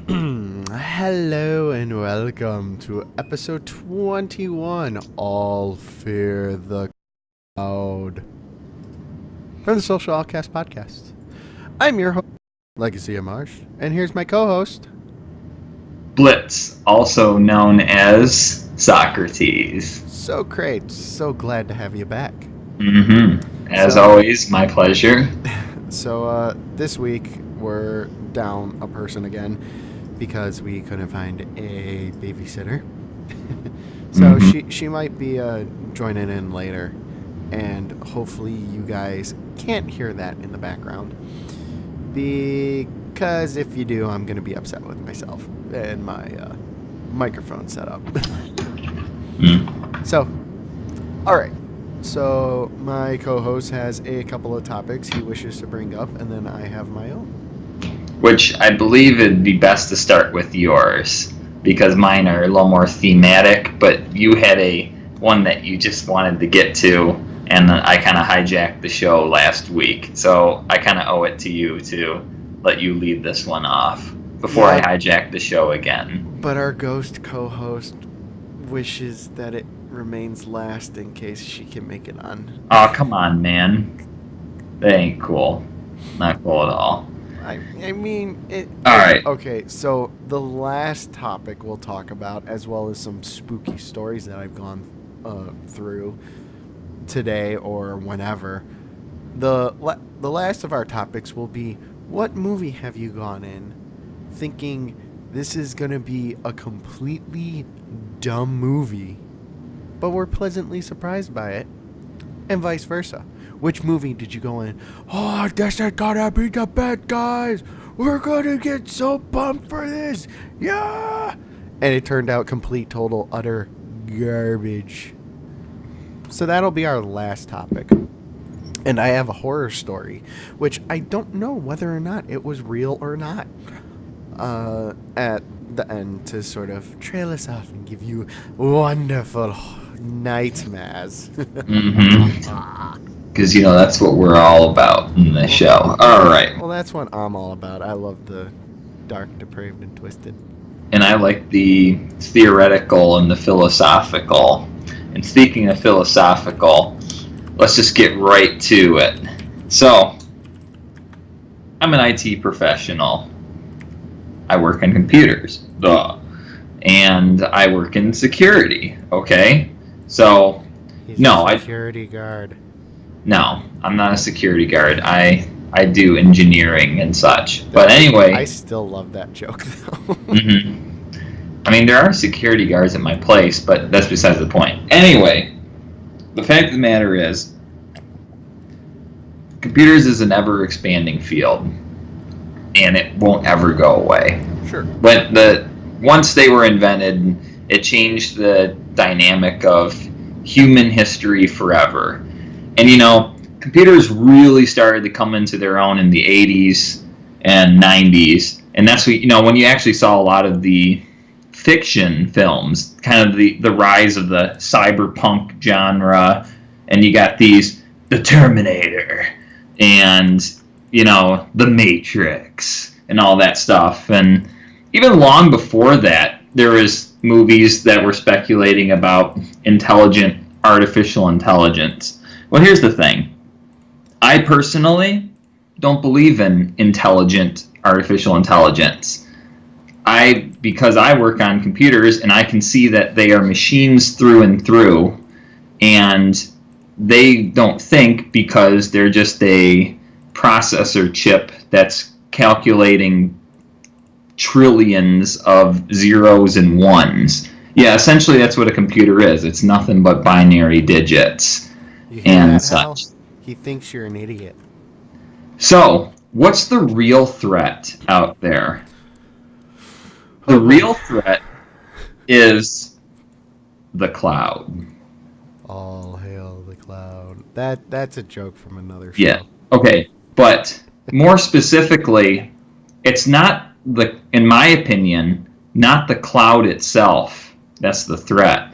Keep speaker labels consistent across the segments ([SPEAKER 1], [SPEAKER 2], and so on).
[SPEAKER 1] Hello and welcome to episode 21, All Fear the Cloud, from the Social Outcast podcast. I'm your host, Legacy of Marsh, and here's my co-host,
[SPEAKER 2] Blitz, also known as Socrates.
[SPEAKER 1] So great, so glad to have you back.
[SPEAKER 2] As always, my pleasure.
[SPEAKER 1] So this week we're down a person again because we couldn't find a babysitter. So she might be joining in later, and hopefully you guys can't hear that in the background, because if you do, I'm going to be upset with myself and my microphone setup. So, all right. So my co-host has a couple of topics he wishes to bring up, and then I have my own.
[SPEAKER 2] Which I believe it'd be best to start with yours, because mine are a little more thematic, but you had one that you just wanted to get to, and I kind of hijacked the show last week, so I kind of owe it to you to let you lead this one off before I hijack the show again.
[SPEAKER 1] But our ghost co-host wishes that it remains last in case she can make it on.
[SPEAKER 2] Oh, come on, man. That ain't cool. Not cool at all.
[SPEAKER 1] I mean, it...
[SPEAKER 2] All right.
[SPEAKER 1] Okay, so the last topic we'll talk about, as well as some spooky stories that I've gone through today or whenever. The last of our topics will be, what movie have you gone in thinking this is going to be a completely dumb movie, but we're pleasantly surprised by it, and vice versa? Which movie did you go in, oh, I guess I gotta be the bad guys, we're gonna get so pumped for this, yeah, and it turned out complete, total, utter garbage? So that'll be our last topic. And I have a horror story, which I don't know whether or not it was real or not, at the end, to sort of trail us off and give you wonderful nightmares.
[SPEAKER 2] Because, that's what we're all about in this show. All right.
[SPEAKER 1] Well, that's what I'm all about. I love the dark, depraved, and twisted.
[SPEAKER 2] And I like the theoretical and the philosophical. And speaking of philosophical, let's just get right to it. So, I'm an IT professional. I work on computers. Duh. And I work in security. Okay? So,
[SPEAKER 1] He's
[SPEAKER 2] no,
[SPEAKER 1] a security guard.
[SPEAKER 2] No, I'm not a security guard. I do engineering and such. But anyway,
[SPEAKER 1] I still love that joke, though.
[SPEAKER 2] I mean, there are security guards at my place, but that's besides the point. Anyway, the fact of the matter is, computers is an ever-expanding field, and it won't ever go away.
[SPEAKER 1] Sure.
[SPEAKER 2] But once they were invented, it changed the dynamic of human history forever. And, computers really started to come into their own in the 80s and 90s. And that's when you actually saw a lot of the fiction films, kind of the rise of the cyberpunk genre. And you got the Terminator and, the Matrix and all that stuff. And even long before that, there was movies that were speculating about intelligent artificial intelligence. Well, here's the thing. I personally don't believe in intelligent artificial intelligence. Because I work on computers and I can see that they are machines through and through, and they don't think because they're just a processor chip that's calculating trillions of zeros and ones. Yeah, essentially that's what a computer is. It's nothing but binary digits. And such.
[SPEAKER 1] He thinks you're an idiot.
[SPEAKER 2] So, what's the real threat out there? The real threat is the cloud. All
[SPEAKER 1] hail the cloud. That's a joke from another show.
[SPEAKER 2] Yeah. Okay, but more specifically, it's not in my opinion, not the cloud itself that's the threat.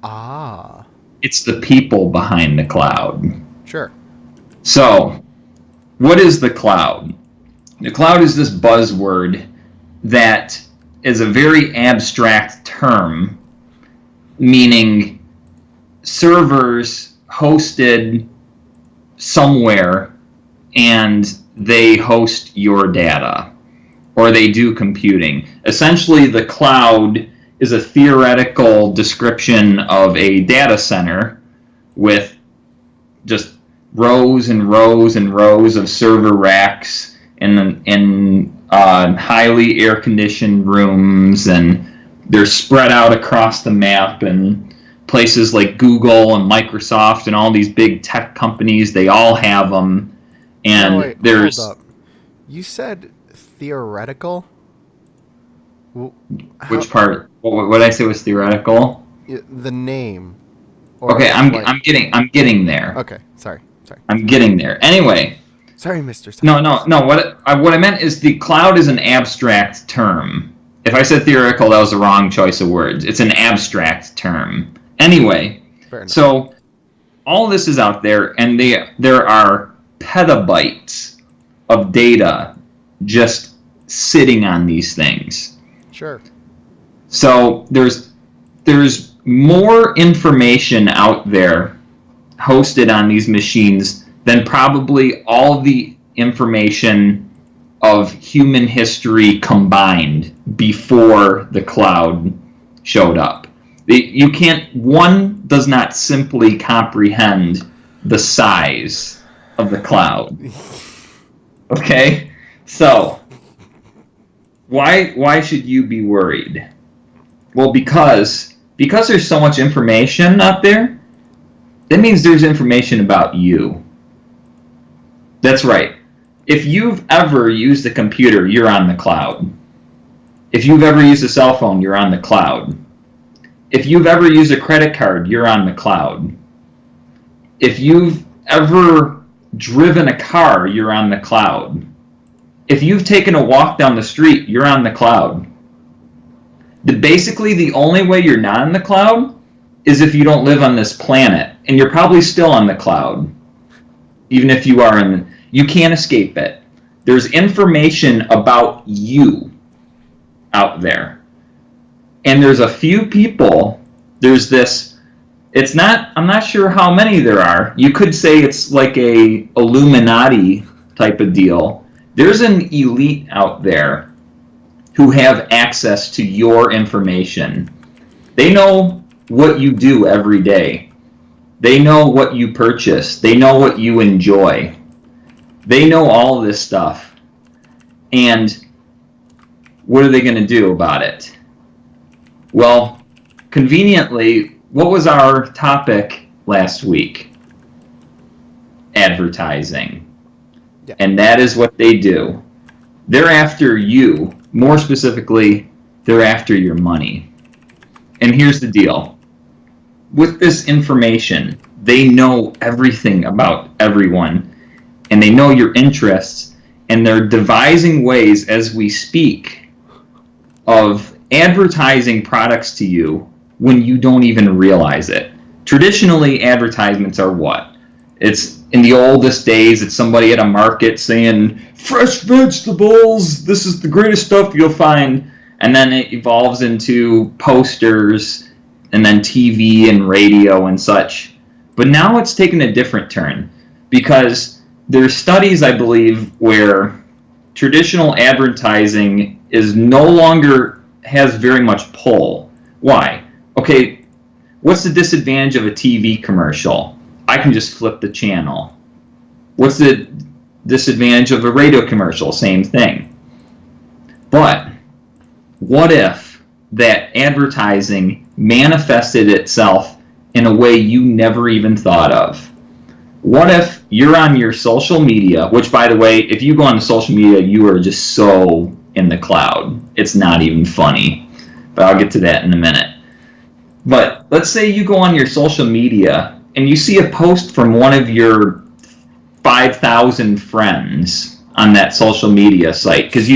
[SPEAKER 1] Ah.
[SPEAKER 2] It's the people behind the cloud.
[SPEAKER 1] Sure.
[SPEAKER 2] So, what is the cloud? The cloud is this buzzword that is a very abstract term, meaning servers hosted somewhere and they host your data or they do computing. Essentially, the cloud is a theoretical description of a data center with just rows and rows and rows of server racks in highly air-conditioned rooms, and they're spread out across the map. And places like Google and Microsoft and all these big tech companies, they all have them. And
[SPEAKER 1] No, wait,
[SPEAKER 2] there's
[SPEAKER 1] hold up. You said theoretical? How
[SPEAKER 2] which part? What did I say was theoretical?
[SPEAKER 1] the name?
[SPEAKER 2] Okay,
[SPEAKER 1] Or like?
[SPEAKER 2] I'm getting there.
[SPEAKER 1] Okay, sorry.
[SPEAKER 2] I'm getting there. Anyway,
[SPEAKER 1] Sorry, Mister.
[SPEAKER 2] no. What I meant is the cloud is an abstract term. If I said theoretical, that was the wrong choice of words. It's an abstract term. Anyway,
[SPEAKER 1] Fair enough.
[SPEAKER 2] so all this is out there, and there are petabytes of data just sitting on these things.
[SPEAKER 1] Sure.
[SPEAKER 2] So there's more information out there hosted on these machines than probably all the information of human history combined before the cloud showed up. One does not simply comprehend the size of the cloud. Okay? So, why should you be worried? Well, because there's so much information out there, that means there's information about you. That's right. If you've ever used a computer, you're on the cloud. If you've ever used a cell phone, you're on the cloud. If you've ever used a credit card, you're on the cloud. If you've ever driven a car, you're on the cloud. If you've taken a walk down the street, you're on the cloud. Basically, the only way you're not on the cloud is if you don't live on this planet, and you're probably still on the cloud. Even if you are you can't escape it. There's information about you out there. And there's a few people, I'm not sure how many there are. You could say it's like a Illuminati type of deal. There's an elite out there who have access to your information. They know what you do every day. They know what you purchase. They know what you enjoy. They know all this stuff. And what are they going to do about it? Well, conveniently, what was our topic last week? Advertising.
[SPEAKER 1] Yeah.
[SPEAKER 2] And that is what they do. They're after you. More specifically, they're after your money. And here's the deal. With this information, they know everything about everyone, and they know your interests, and they're devising ways as we speak of advertising products to you when you don't even realize it. Traditionally, advertisements are what? It's in the oldest days, it's somebody at a market saying, fresh vegetables, this is the greatest stuff you'll find. And then it evolves into posters and then TV and radio and such. But now it's taken a different turn because there's studies, I believe, where traditional advertising is no longer has very much pull. Why? Okay, what's the disadvantage of a TV commercial? I can just flip the channel. What's the disadvantage of a radio commercial? Same thing. But what if that advertising manifested itself in a way you never even thought of? What if you're on your social media, which, by the way, if you go on social media, you are just so in the cloud. It's not even funny. But I'll get to that in a minute. But let's say you go on your social media and you see a post from one of your 5,000 friends on that social media site. Because,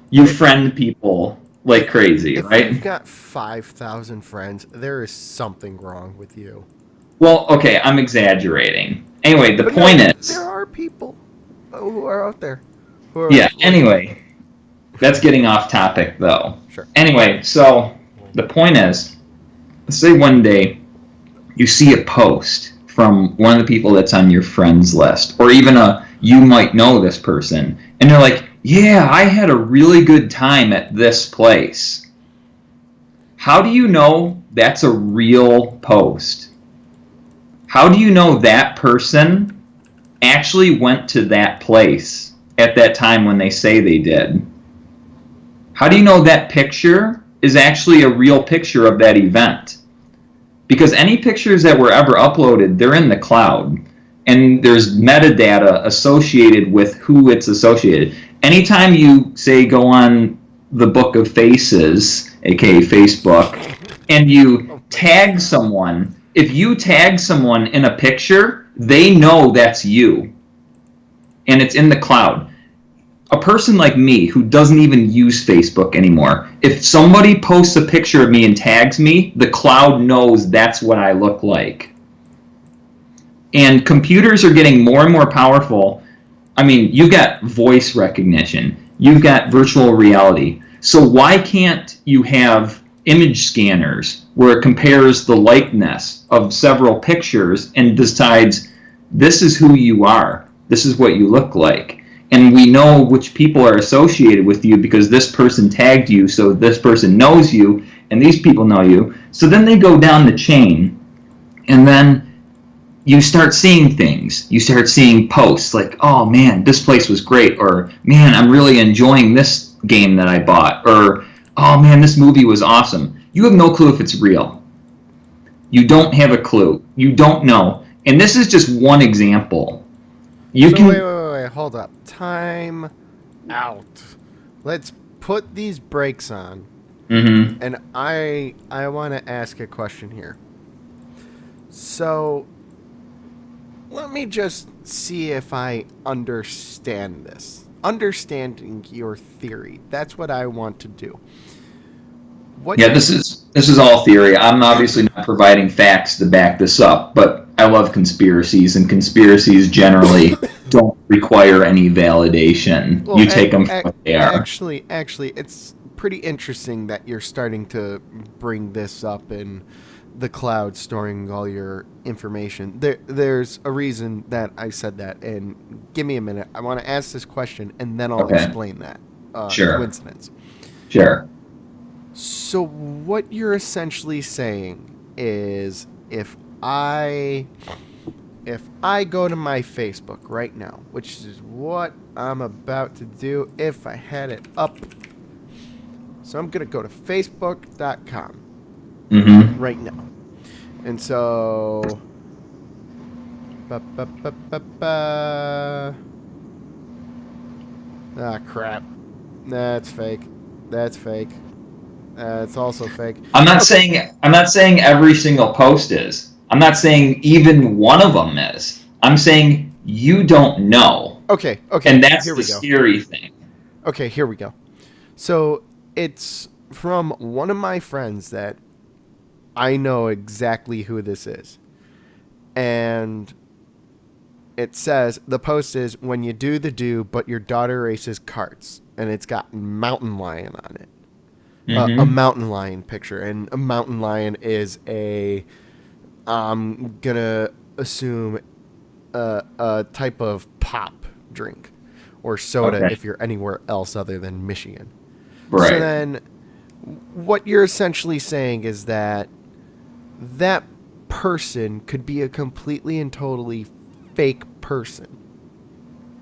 [SPEAKER 2] you friend people like crazy, right?
[SPEAKER 1] If you've got 5,000 friends, there is something wrong with you.
[SPEAKER 2] Well, okay, I'm exaggerating. Anyway, the point is...
[SPEAKER 1] There are people who are out there.
[SPEAKER 2] Anyway. That's getting off topic, though.
[SPEAKER 1] Sure.
[SPEAKER 2] Anyway, so the point is, let's say one day you see a post from one of the people that's on your friends list, or even you might know this person, and they're like, yeah, I had a really good time at this place. How do you know that's a real post? How do you know that person actually went to that place at that time when they say they did? How do you know that picture is actually a real picture of that event? Because any pictures that were ever uploaded, they're in the cloud. And there's metadata associated with who it's associated. Anytime you, say, go on the Book of Faces, aka Facebook, and you tag someone, if you tag someone in a picture, they know that's you. And it's in the cloud. A person like me who doesn't even use Facebook anymore, if somebody posts a picture of me and tags me, the cloud knows that's what I look like. And computers are getting more and more powerful. I mean, you've got voice recognition, you've got virtual reality. So why can't you have image scanners where it compares the likeness of several pictures and decides this is who you are, this is what you look like? And we know which people are associated with you because this person tagged you, so this person knows you, and these people know you. So then they go down the chain, and then you start seeing things. You start seeing posts like, oh man, this place was great, or man, I'm really enjoying this game that I bought, or oh man, this movie was awesome. You have no clue if it's real. You don't have a clue. You don't know. And this is just one example.
[SPEAKER 1] Wait, hold up. Time out. Let's put these brakes on.
[SPEAKER 2] Mm-hmm.
[SPEAKER 1] And I want to ask a question here. So, let me just see if I understand this. Understanding your theory. That's what I want to do.
[SPEAKER 2] This is all theory. I'm obviously not providing facts to back this up, but I love conspiracies, and conspiracies generally don't require any validation. Well, you take them for what they are.
[SPEAKER 1] Actually, it's pretty interesting that you're starting to bring this up in the cloud, storing all your information. There's a reason that I said that, and give me a minute. I want to ask this question, and then I'll explain that coincidence.
[SPEAKER 2] Sure.
[SPEAKER 1] So what you're essentially saying is if I go to my Facebook right now, which is what I'm about to do if I had it up. So I'm going to go to facebook.com right now. And so crap. That's fake. It's also fake.
[SPEAKER 2] I'm not saying every single post is. I'm not saying even one of them is. I'm saying you don't know.
[SPEAKER 1] Okay.
[SPEAKER 2] And that's the scary thing.
[SPEAKER 1] Okay, here we go. So it's from one of my friends that I know exactly who this is. And it says, the post is, when you do, but your daughter races karts. And it's got mountain lion on it. A mountain lion picture. And a mountain lion is I'm going to assume a type of pop drink or soda if you're anywhere else other than Michigan.
[SPEAKER 2] Right.
[SPEAKER 1] So then what you're essentially saying is that person could be a completely and totally fake person.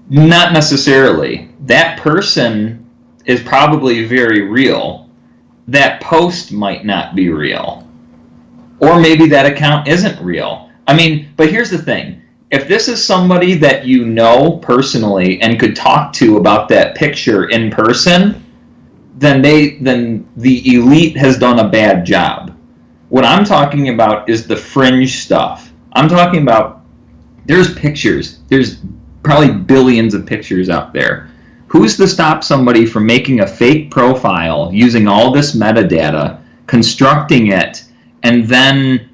[SPEAKER 2] Not necessarily. That person is probably very real. That post might not be real. Or maybe that account isn't real. I mean, but here's the thing. If this is somebody that you know personally and could talk to about that picture in person, then the elite has done a bad job. What I'm talking about is the fringe stuff. I'm talking about there's pictures. There's probably billions of pictures out there. Who's to stop somebody from making a fake profile using all this metadata, constructing it, and then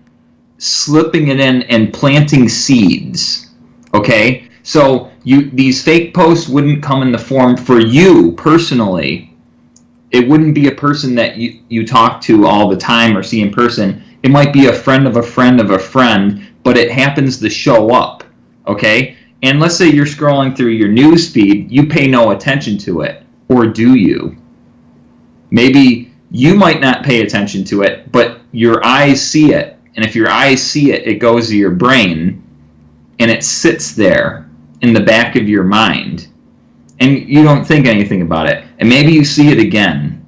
[SPEAKER 2] slipping it in and planting seeds? Okay? So these fake posts wouldn't come in the form for you personally It wouldn't be a person that you talk to all the time or see in person. It might be a friend of a friend of a friend, but it happens to show up, okay? And let's say you're scrolling through your news feed, you pay no attention to it, or do you? Maybe you might not pay attention to it, but your eyes see it. And if your eyes see it, it goes to your brain, and it sits there in the back of your mind. And you don't think anything about it. And maybe you see it again,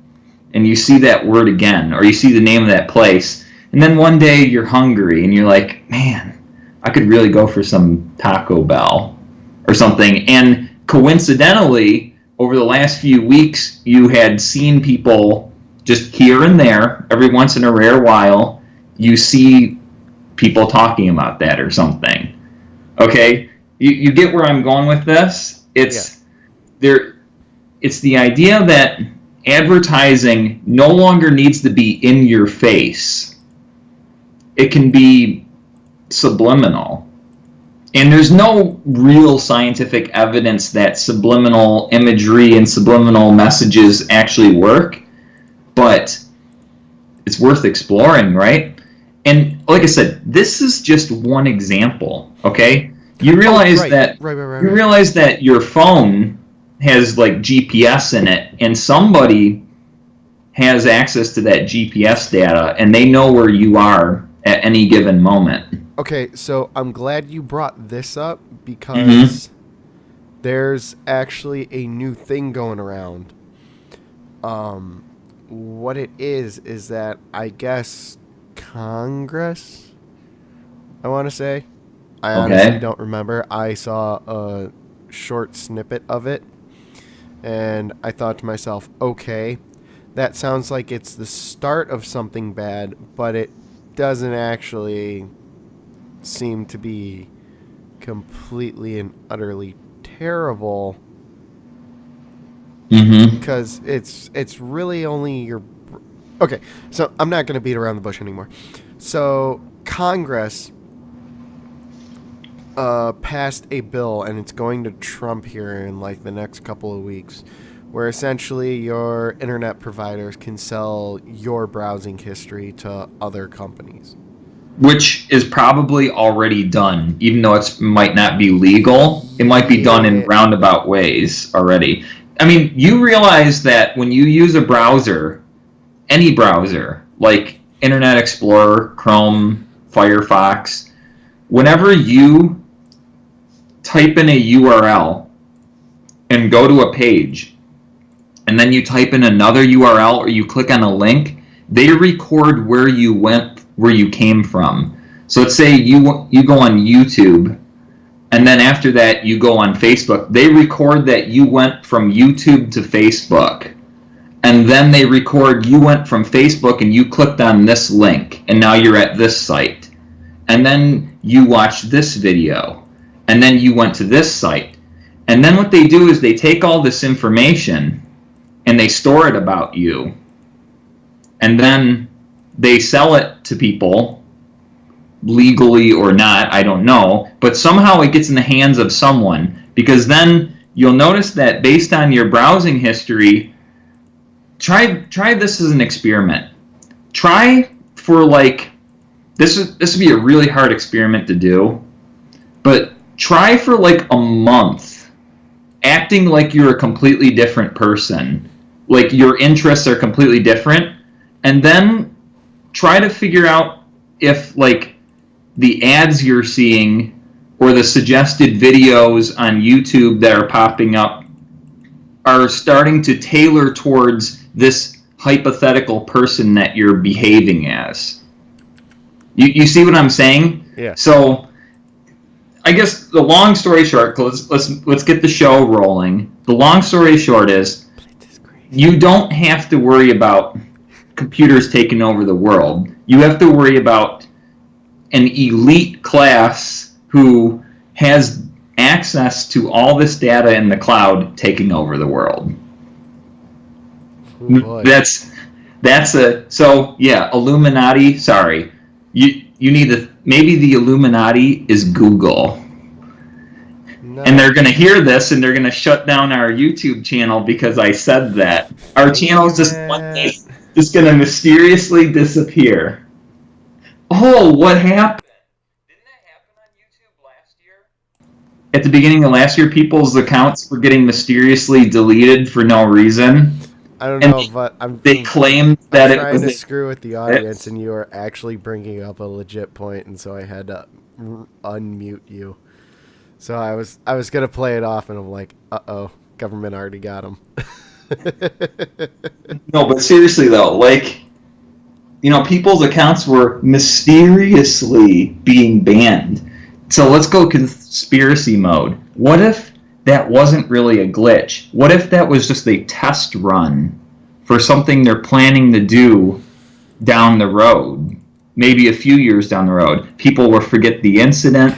[SPEAKER 2] and you see that word again, or you see the name of that place, and then one day you're hungry, and you're like, man, I could really go for some Taco Bell or something. And coincidentally, over the last few weeks, you had seen people just here and there, every once in a rare while, you see people talking about that or something. Okay? You get where I'm going with this? It's the idea that advertising no longer needs to be in your face. It can be subliminal. And there's no real scientific evidence that subliminal imagery and subliminal messages actually work, but it's worth exploring, right? And like I said, this is just one example, okay? You realize realize that your phone has like GPS in it, and somebody has access to that GPS data, and they know where you are at any given moment.
[SPEAKER 1] Okay, so I'm glad you brought this up because there's actually a new thing going around. What it is that I guess Congress, I want to say. I honestly don't remember. I saw a short snippet of it, and I thought to myself, okay, that sounds like it's the start of something bad, but it doesn't actually seem to be completely and utterly terrible. Because it's really only your... Okay, so I'm not going to beat around the bush anymore. So Congress passed a bill, and it's going to Trump here in like the next couple of weeks, where essentially your internet providers can sell your browsing history to other companies.
[SPEAKER 2] Which is probably already done, even though it might not be legal. It might be done in roundabout ways already. I mean, you realize that when you use a browser, any browser, like Internet Explorer, Chrome, Firefox, whenever you type in a URL and go to a page, and then you type in another URL or you click on a link, they record where you went, where you came from. So let's say you go on YouTube, and then after that you go on Facebook. They record that you went from YouTube to Facebook, and then they record you went from Facebook and you clicked on this link, and now you're at this site, and then you watched this video, and then you went to this site. And then what they do is they take all this information and they store it about you, and then they sell it to people, legally or not, I don't know, but somehow it gets in the hands of someone, because then you'll notice that based on your browsing history, try this as an experiment. Try for like, this would be a really hard experiment to do, but try for like a month acting like you're a completely different person, like your interests are completely different, and then try to figure out if like the ads you're seeing or the suggested videos on YouTube that are popping up are starting to tailor towards this hypothetical person that you're behaving as. You see what I'm saying?
[SPEAKER 1] Yeah.
[SPEAKER 2] So I guess the long story short, let's get the show rolling. The long story short is you don't have to worry about computers taking over the world. You have to worry about an elite class who has access to all this data in the cloud taking over the world.
[SPEAKER 1] Oh,
[SPEAKER 2] that's a... So yeah, Illuminati. Sorry, you need to... Maybe the Illuminati is Google. And
[SPEAKER 1] No.
[SPEAKER 2] they're going to hear this and they're going to shut down our YouTube channel because I said that. Our
[SPEAKER 1] Thank
[SPEAKER 2] channel
[SPEAKER 1] you,
[SPEAKER 2] is just one day
[SPEAKER 1] Matt.
[SPEAKER 2] just going to mysteriously disappear. Oh, what happened? Didn't that happen on YouTube last year? At the beginning of last year, people's accounts were getting mysteriously deleted for no reason.
[SPEAKER 1] I don't
[SPEAKER 2] And
[SPEAKER 1] know, but
[SPEAKER 2] they claimed
[SPEAKER 1] I'm
[SPEAKER 2] that it
[SPEAKER 1] trying
[SPEAKER 2] was
[SPEAKER 1] to
[SPEAKER 2] a
[SPEAKER 1] screw with the audience,
[SPEAKER 2] glitch.
[SPEAKER 1] and you are actually bringing up a legit point, and so I had to unmute you. So I was gonna play it off, and I'm like, oh, government already got him.
[SPEAKER 2] No, but seriously though, like, people's accounts were mysteriously being banned. So let's go conspiracy mode. What if that wasn't really a glitch? What if that was just a test run for something they're planning to do down the road? Maybe a few years down the road. People will forget the incident,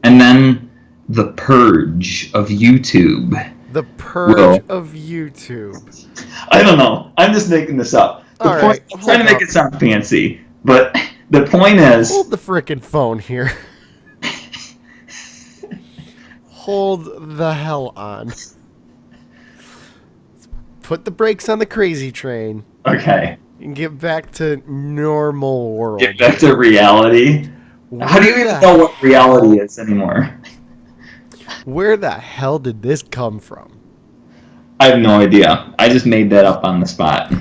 [SPEAKER 2] and then the purge of YouTube
[SPEAKER 1] The purge
[SPEAKER 2] will.
[SPEAKER 1] of YouTube.
[SPEAKER 2] I don't know. I'm just making this up. The
[SPEAKER 1] All
[SPEAKER 2] point.
[SPEAKER 1] right,
[SPEAKER 2] I'm trying to
[SPEAKER 1] hold
[SPEAKER 2] make
[SPEAKER 1] up.
[SPEAKER 2] it sound fancy, but the point is,
[SPEAKER 1] Hold the frickin' phone here. Hold the hell on. Put the brakes on the crazy train
[SPEAKER 2] okay.
[SPEAKER 1] and get back to normal
[SPEAKER 2] Get
[SPEAKER 1] world
[SPEAKER 2] back
[SPEAKER 1] here.
[SPEAKER 2] to reality. How do you
[SPEAKER 1] Where
[SPEAKER 2] even
[SPEAKER 1] the
[SPEAKER 2] know what reality
[SPEAKER 1] hell?
[SPEAKER 2] is anymore?
[SPEAKER 1] Where the hell did this come from?
[SPEAKER 2] I have no idea. I just made that up on the spot.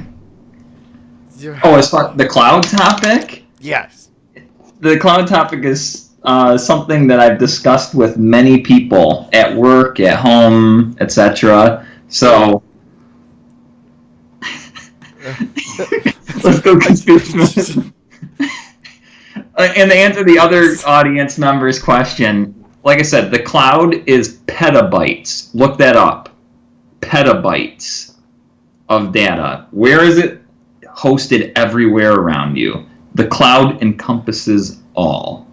[SPEAKER 2] Oh, as far the cloud topic,
[SPEAKER 1] Yes.
[SPEAKER 2] the cloud topic is something that I've discussed with many people at work, at home, etc. So let's go conspiracy. And to answer the other audience member's question, like I said, the cloud is petabytes. Look that up. Petabytes of data. Where is it? Hosted everywhere around you. The cloud encompasses all.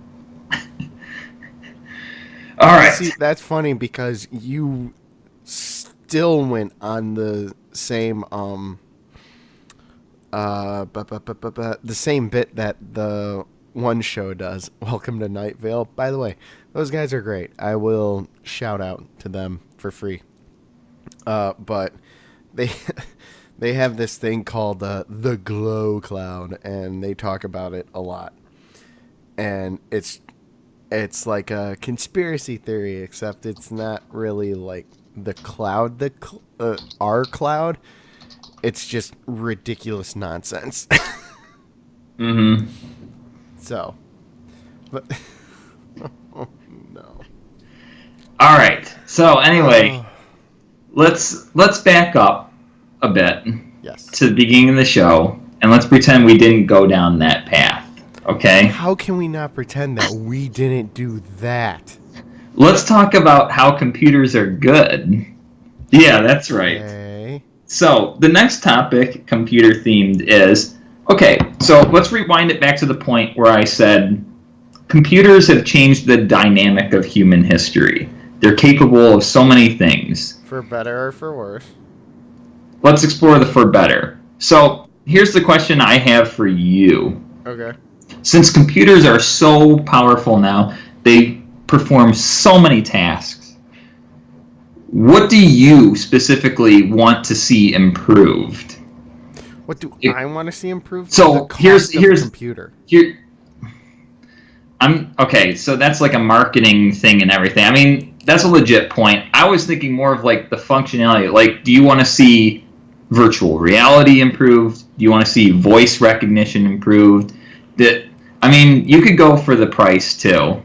[SPEAKER 2] All right.
[SPEAKER 1] See, that's funny because you still went on the same the same bit that the one show does. Welcome to Night Vale. By the way, those guys are great. I will shout out to them for free. But they they have this thing called the glow cloud, and they talk about it a lot. And it's like a conspiracy theory, except it's not really like the cloud, our cloud. It's just ridiculous nonsense.
[SPEAKER 2] Mm-hmm.
[SPEAKER 1] So, but oh, no.
[SPEAKER 2] All right. So anyway,
[SPEAKER 1] Oh,
[SPEAKER 2] let's back up a bit
[SPEAKER 1] yes.
[SPEAKER 2] to the beginning of the show, and let's pretend we didn't go down that path. Okay.
[SPEAKER 1] How can we not pretend that we didn't do that?
[SPEAKER 2] Let's talk about how computers are good. Yeah, that's right.
[SPEAKER 1] Okay.
[SPEAKER 2] So the next topic, computer themed, is okay. So let's rewind it back to the point where I said computers have changed the dynamic of human history. They're capable of so many things.
[SPEAKER 1] For better or for worse.
[SPEAKER 2] Let's explore the for better. So here's the question I have for you.
[SPEAKER 1] Okay.
[SPEAKER 2] Since computers are so powerful now, they perform so many tasks. What do you specifically want to see improved?
[SPEAKER 1] What do I want to see improved?
[SPEAKER 2] So
[SPEAKER 1] The cost of a computer.
[SPEAKER 2] Here, I'm okay. So that's like a marketing thing and everything. I mean, that's a legit point. I was thinking more of like the functionality. Like, do you want to see virtual reality improved? Do you want to see voice recognition improved? I mean, you could go for the price too.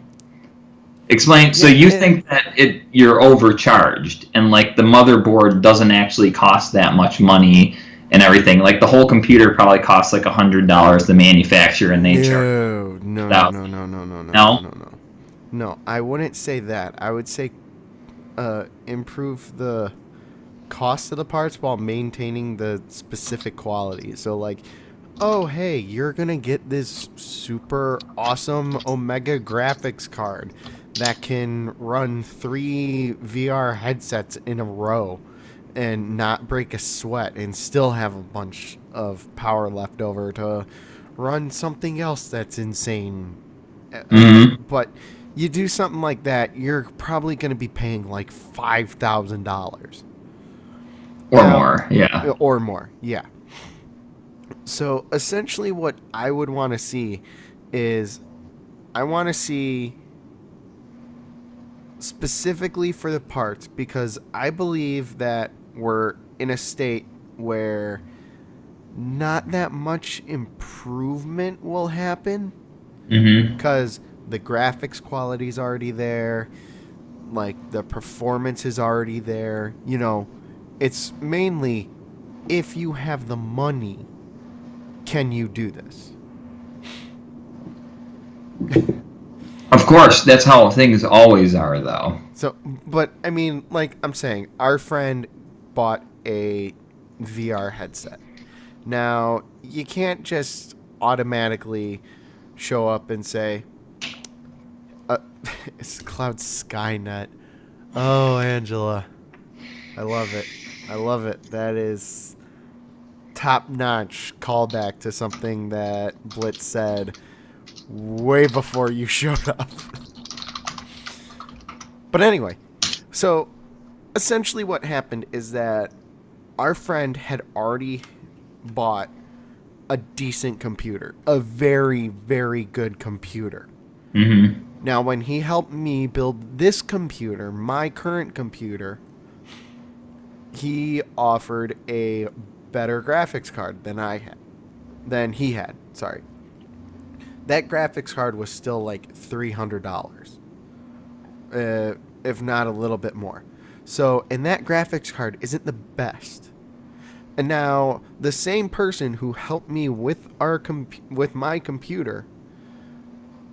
[SPEAKER 2] Explain. So you think that you're overcharged, and like the motherboard doesn't actually cost that much money and everything. Like the whole computer probably costs like $100 to manufacture, and they charge.
[SPEAKER 1] No. No, I wouldn't say that. I would say improve the cost of the parts while maintaining the specific quality. So like, oh hey, you're gonna get this super awesome Omega graphics card that can run 3 VR headsets in a row and not break a sweat and still have a bunch of power left over to run something else that's insane.
[SPEAKER 2] Mm-hmm.
[SPEAKER 1] But You do something like that, you're probably going to be paying like $5,000
[SPEAKER 2] Or
[SPEAKER 1] now,
[SPEAKER 2] more. Yeah.
[SPEAKER 1] or more. Yeah. So essentially, what I would want to see is I want to see specifically for the parts, because I believe that we're in a state where not that much improvement will happen,
[SPEAKER 2] Mm-hmm.
[SPEAKER 1] because the graphics quality is already there, like the performance is already there. It's mainly, if you have the money, can you do this?
[SPEAKER 2] Of course, that's how things always are, though.
[SPEAKER 1] So, but I mean, like I'm saying, our friend bought a VR headset. Now, you can't just automatically show up and say, uh, it's Cloud Skynet. Oh, Angela. I love it. I love it. That is top notch callback to something that Blitz said way before you showed up. But anyway, so essentially what happened is that our friend had already bought a decent computer, a very, very good computer.
[SPEAKER 2] Mm-hmm.
[SPEAKER 1] Now, when he helped me build this computer, my current computer, he offered a better graphics card than he had. Sorry. That graphics card was still like $300, if not a little bit more. So, and that graphics card isn't the best. And now the same person who helped me with with my computer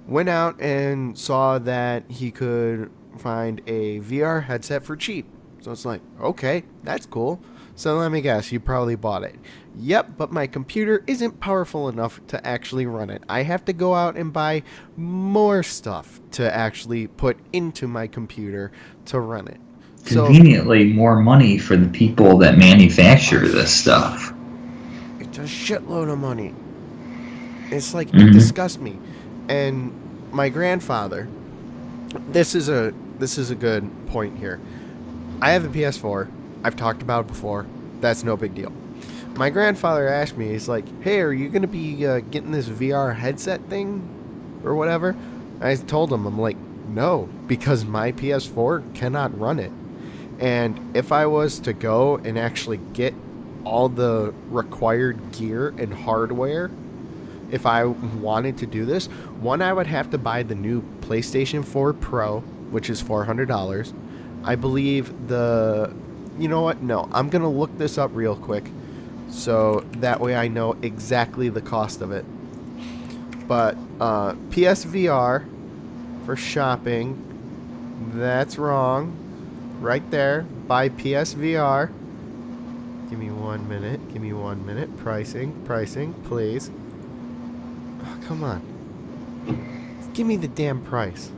[SPEAKER 1] went out and saw that he could find a VR headset for cheap. So it's like, okay, that's cool. So let me guess, you probably bought it. Yep, but my computer isn't powerful enough to actually run it. I have to go out and buy more stuff to actually put into my computer to run it. So
[SPEAKER 2] Conveniently, more money for the people that manufacture this stuff.
[SPEAKER 1] it's a shitload of money. It's like, it
[SPEAKER 2] Mm-hmm.
[SPEAKER 1] disgusts me. And my grandfather, this is a good point here. I have a PS4. I've talked about it before. That's no big deal. My grandfather asked me, he's like, "Hey, are you gonna be getting this VR headset thing, or whatever?" I told him, I'm like, "No, because my PS4 cannot run it. And if I was to go and actually get all the required gear and hardware, if I wanted to do this, one, I would have to buy the new PlayStation 4 Pro, which is $400. I believe the. You know what? No, I'm going to look this up real quick so that way I know exactly the cost of it. But PSVR for shopping, that's wrong. Right there. Buy PSVR. Give me 1 minute. Give me 1 minute. Pricing, please. Oh, come on. Give me the damn price.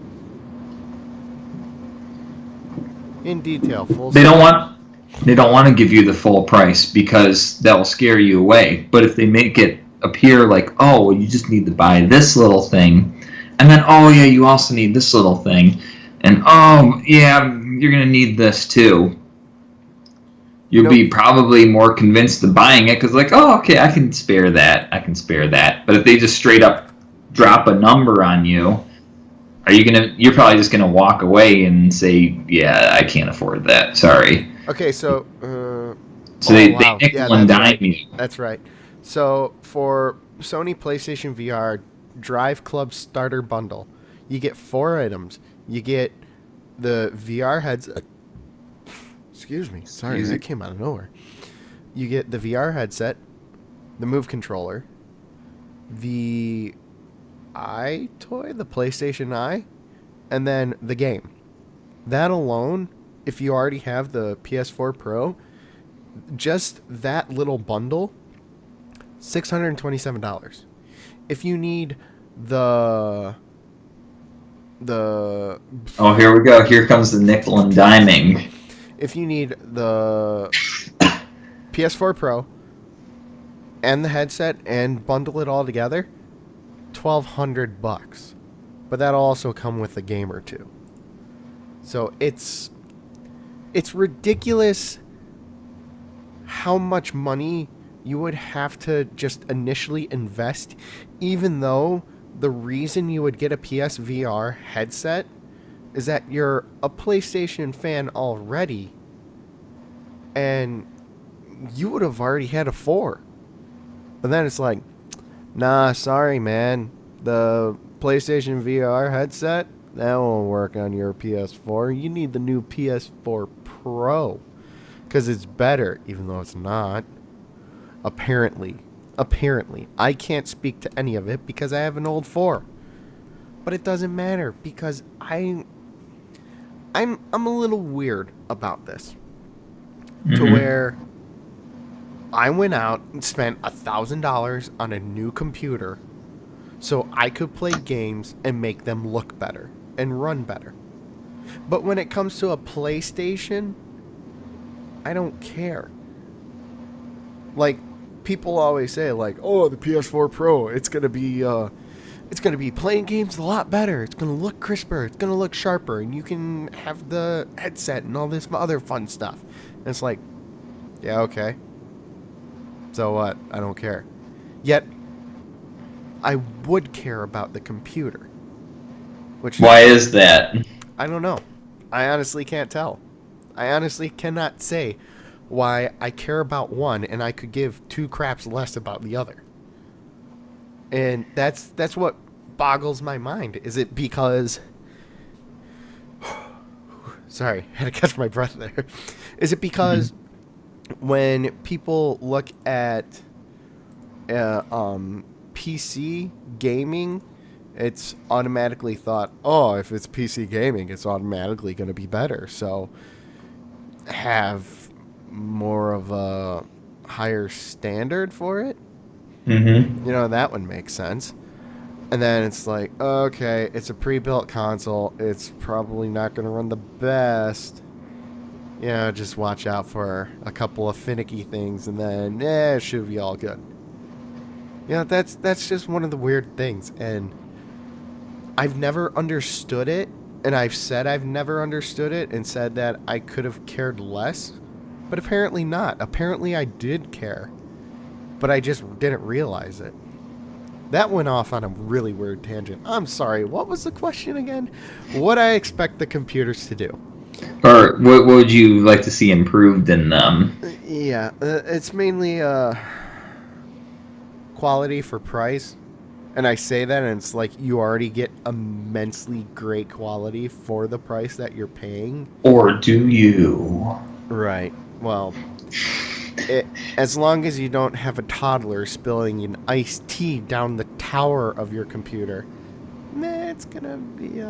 [SPEAKER 1] In detail, full
[SPEAKER 2] They don't
[SPEAKER 1] size.
[SPEAKER 2] want they don't want to give you the full price because that'll scare you away. But if they make it appear like, oh, well, you just need to buy this little thing, and then oh yeah, you also need this little thing, and oh yeah, you're gonna need this too.
[SPEAKER 1] You
[SPEAKER 2] You'll
[SPEAKER 1] know,
[SPEAKER 2] be probably more convinced of buying it because like, oh okay, I can spare that. I can spare that. But if they just straight up drop a number on you, you're probably just gonna walk away and say, yeah, I can't afford that. Sorry.
[SPEAKER 1] okay, so
[SPEAKER 2] So
[SPEAKER 1] oh
[SPEAKER 2] they
[SPEAKER 1] wow. Yeah,
[SPEAKER 2] nickel and
[SPEAKER 1] that's
[SPEAKER 2] dime
[SPEAKER 1] right.
[SPEAKER 2] you.
[SPEAKER 1] That's right. So for Sony PlayStation VR Drive Club Starter Bundle, you get 4 items. You get the VR headset. Excuse me. Sorry,
[SPEAKER 2] Excuse
[SPEAKER 1] that
[SPEAKER 2] me.
[SPEAKER 1] came out of nowhere. You get the VR headset, the Move controller, the the PlayStation Eye, and then the game. That alone, if you already have the PS4 Pro, just that little bundle, $627. If you need the the
[SPEAKER 2] Oh, here we go. Here comes the nickel and diming.
[SPEAKER 1] if you need the PS4 Pro and the headset and bundle it all together, $1,200. but that'll also come with a game or two. So it's ridiculous how much money you would have to just initially invest, even though the reason you would get a PSVR headset is that you're a PlayStation fan already and you would have already had a 4. But then it's like, nah, sorry, man. The PlayStation VR headset, that won't work on your PS4. You need the new PS4 Pro because it's better, even though it's not. Apparently. I can't speak to any of it because I have an old 4. But it doesn't matter because I'm a little weird about this. To where I went out and spent $1,000 on a new computer so I could play games and make them look better and run better. But when it comes to a PlayStation, I don't care. Like, people always say, like, oh, the PS4 Pro, it's gonna be playing games a lot better. It's gonna look crisper. It's gonna look sharper, and you can have the headset and all this other fun stuff. And it's like, yeah, okay. So what? I don't care. Yet, I would care about the computer.
[SPEAKER 2] Why is that?
[SPEAKER 1] I don't know. I honestly can't tell. I honestly cannot say why I care about one and I could give two craps less about the other. And that's what boggles my mind. Is it because... Sorry, I had to catch my breath there. Is it because when people look at PC gaming, it's automatically thought, oh, if it's PC gaming, it's automatically going to be better. So have more of a higher standard for it.
[SPEAKER 2] Mm-hmm.
[SPEAKER 1] You know, that would make sense. And then it's like, okay, it's a pre-built console. It's probably not going to run the best. You know, just watch out for a couple of finicky things, and then, it should be all good. You know, that's just one of the weird things. And I've never understood it. And I've said I've never understood it and said that I could have cared less. But apparently not. Apparently I did care. But I just didn't realize it. That went off on a really weird tangent. I'm sorry, what was the question again? What I expect the computers to do.
[SPEAKER 2] Or what would you like to see improved in them?
[SPEAKER 1] Yeah, it's mainly quality for price. And I say that and it's like you already get immensely great quality for the price that you're paying.
[SPEAKER 2] Or do you?
[SPEAKER 1] Right. Well, as long as you don't have a toddler spilling an iced tea down the tower of your computer, it's gonna be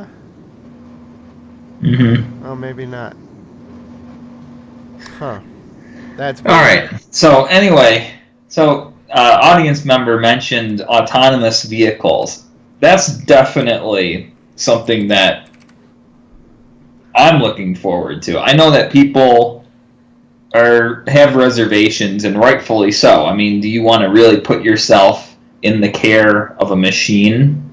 [SPEAKER 1] oh, maybe not. Huh. That's weird.
[SPEAKER 2] All right. So anyway, audience member mentioned autonomous vehicles. That's definitely something that I'm looking forward to. I know that people have reservations, and rightfully so. I mean, do you want to really put yourself in the care of a machine?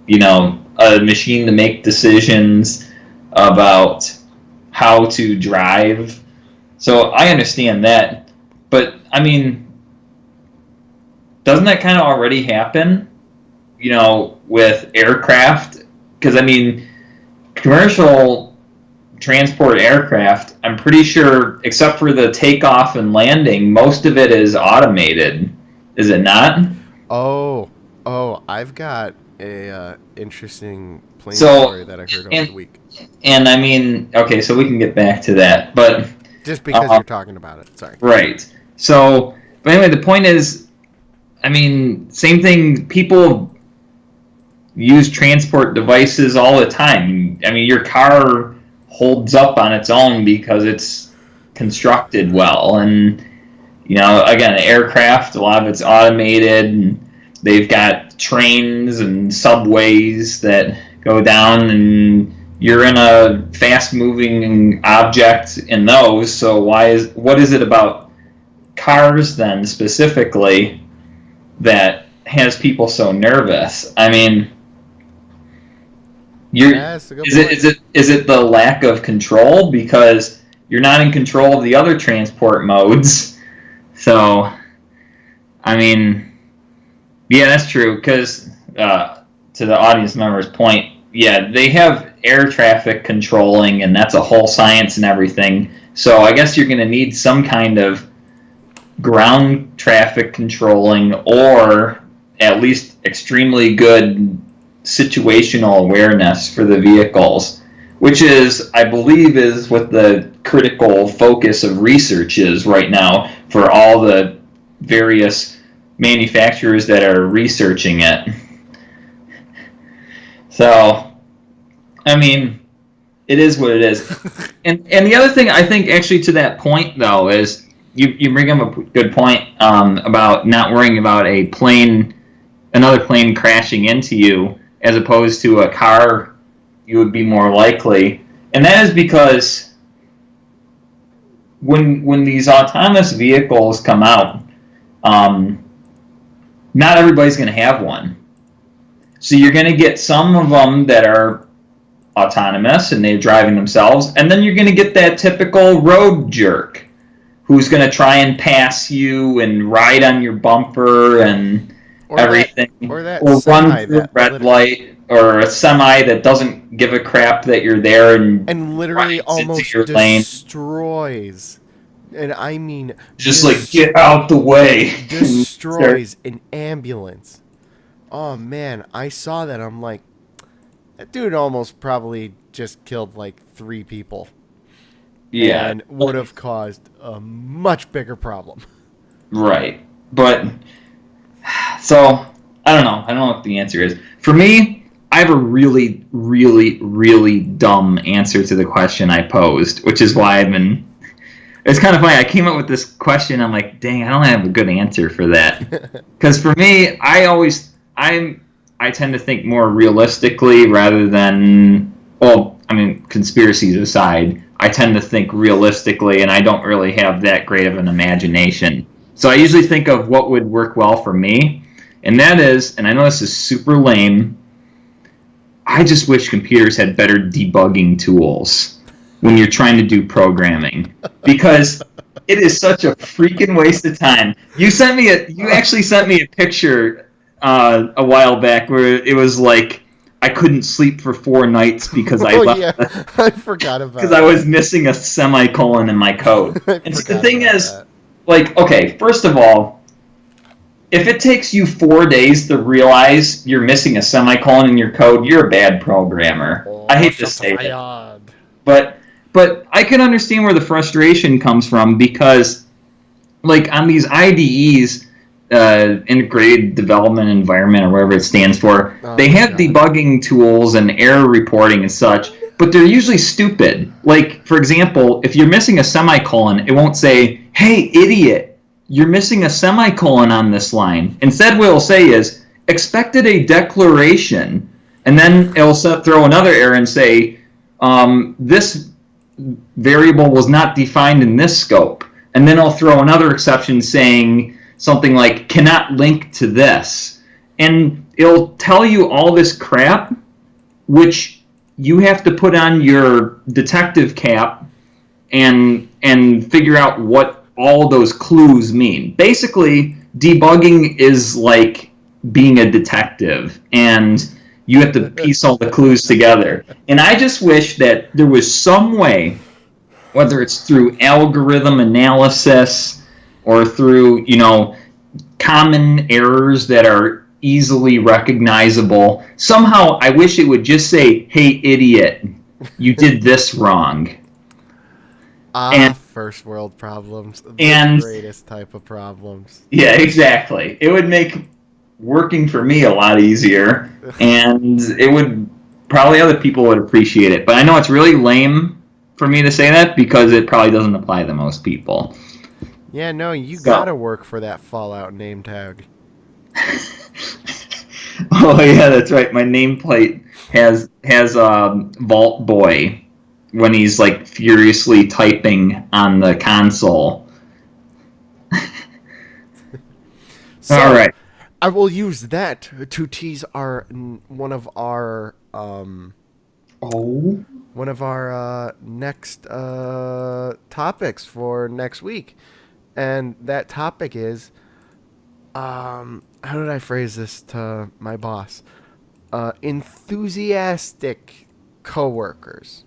[SPEAKER 2] You know, a machine to make decisions about how to drive. So I understand that. But, I mean, doesn't that kind of already happen, you know, with aircraft? Because, I mean, commercial transport aircraft, I'm pretty sure, except for the takeoff and landing, most of it is automated. Is it not?
[SPEAKER 1] Oh, I've got a interesting plane story that I heard over the week.
[SPEAKER 2] And, I mean, okay, so we can get back to that. But
[SPEAKER 1] just because you're talking about it, sorry.
[SPEAKER 2] Right. So, but anyway, the point is, I mean, same thing, people use transport devices all the time. I mean, your car holds up on its own because it's constructed well. And, you know, again, aircraft, a lot of it's automated, and they've got trains and subways that go down, and you're in a fast-moving object in those. So what is it about cars then specifically that has people so nervous? I mean, You're
[SPEAKER 1] Yeah, that's a good
[SPEAKER 2] is it
[SPEAKER 1] point.
[SPEAKER 2] is it is it the lack of control because you're not in control of the other transport modes? So I mean, yeah, that's true. Because to the audience member's point, yeah, they have air traffic controlling, and that's a whole science and everything. So I guess you're going to need some kind of ground traffic controlling, or at least extremely good situational awareness for the vehicles, which is, I believe, is what the critical focus of research is right now for all the various manufacturers that are researching it. So, I mean, it is what it is. And the other thing I think actually to that point though is you bring up a good point about not worrying about another plane crashing into you as opposed to a car. You would be more likely, and that is because when these autonomous vehicles come out, um, not everybody's going to have one. So you're going to get some of them that are autonomous and they're driving themselves, and then you're going to get that typical road jerk who's going to try and pass you and ride on your bumper and
[SPEAKER 1] Or that
[SPEAKER 2] everything,
[SPEAKER 1] or that
[SPEAKER 2] or run
[SPEAKER 1] semi
[SPEAKER 2] through a
[SPEAKER 1] that
[SPEAKER 2] red light, or a semi that doesn't give a crap that you're there and
[SPEAKER 1] literally
[SPEAKER 2] rides into
[SPEAKER 1] almost
[SPEAKER 2] your lane.
[SPEAKER 1] destroys, and I mean
[SPEAKER 2] Just like, get out the way. And start,
[SPEAKER 1] destroys an ambulance. Oh man, I saw that. I'm like, that dude almost probably just killed like 3 people
[SPEAKER 2] yeah,
[SPEAKER 1] and would have caused a much bigger problem.
[SPEAKER 2] right. But so I don't know. I don't know what the answer is. For me, I have a really, really, really dumb answer to the question I posed, which is why I've been. It's kind of funny. I came up with this question. I'm like, dang, I don't have a good answer for that. Because for me, I tend to think more realistically rather than, well, I mean, conspiracies aside, I tend to think realistically, and I don't really have that great of an imagination. So I usually think of what would work well for me, and that is, and I know this is super lame, I just wish computers had better debugging tools when you're trying to do programming, because it is such a freaking waste of time. You actually sent me a picture a while back where it was like I couldn't sleep for 4 nights because I
[SPEAKER 1] Oh
[SPEAKER 2] left
[SPEAKER 1] yeah, I forgot
[SPEAKER 2] because
[SPEAKER 1] about
[SPEAKER 2] I was
[SPEAKER 1] that.
[SPEAKER 2] missing a semicolon in my code.
[SPEAKER 1] I
[SPEAKER 2] And see, the
[SPEAKER 1] forgot
[SPEAKER 2] thing
[SPEAKER 1] about
[SPEAKER 2] is,
[SPEAKER 1] that.
[SPEAKER 2] like, okay, first of all, if it takes you 4 days to realize you're missing a semicolon in your code, you're a bad programmer. I
[SPEAKER 1] Oh,
[SPEAKER 2] hate to
[SPEAKER 1] shots
[SPEAKER 2] say it,
[SPEAKER 1] fired.
[SPEAKER 2] but I can understand where the frustration comes from because, like, on these IDEs, integrated development environment or whatever it stands for, they
[SPEAKER 1] Oh
[SPEAKER 2] have
[SPEAKER 1] god.
[SPEAKER 2] debugging tools and error reporting and such, but they're usually stupid. Like, for example, if you're missing a semicolon, it won't say, hey, idiot, you're missing a semicolon on this line. Instead, what it'll say is, expected a declaration, and then it'll throw another error and say, this variable was not defined in this scope. And then I'll throw another exception saying something like cannot link to this. And it'll tell you all this crap, which you have to put on your detective cap and figure out what all those clues mean. Basically, debugging is like being a detective, and you have to piece all the clues together. And I just wish that there was some way, whether it's through algorithm analysis or through, common errors that are easily recognizable. Somehow, I wish it would just say, "Hey, idiot, you did this wrong."
[SPEAKER 1] Ah,
[SPEAKER 2] And
[SPEAKER 1] first world problems. The
[SPEAKER 2] and
[SPEAKER 1] greatest type of problems.
[SPEAKER 2] yeah, exactly. It would make working for me a lot easier, and it would probably other people would appreciate it. But I know it's really lame for me to say that because it probably doesn't apply to most people.
[SPEAKER 1] Yeah, no, you
[SPEAKER 2] So,
[SPEAKER 1] gotta work for that Fallout name tag.
[SPEAKER 2] oh yeah, that's right. My nameplate has Vault Boy when he's like furiously typing on the console. All
[SPEAKER 1] So,
[SPEAKER 2] right.
[SPEAKER 1] I will use that to tease one of our
[SPEAKER 2] Oh.
[SPEAKER 1] one of our next topics for next week. And that topic is how did I phrase this to my boss? Enthusiastic coworkers.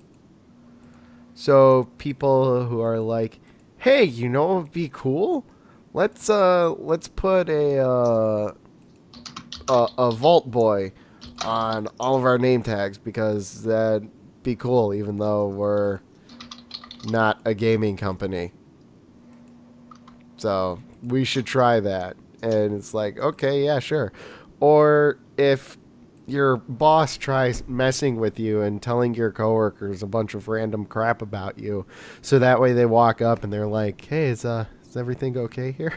[SPEAKER 1] So people who are like, "Hey, you know what would be cool? Let's put a Vault Boy on all of our name tags because that'd be cool, even though we're not a gaming company. So we should try that." And it's like, okay, yeah, sure. Or if your boss tries messing with you and telling your coworkers a bunch of random crap about you, so that way they walk up and they're like, "Hey, is everything okay here?"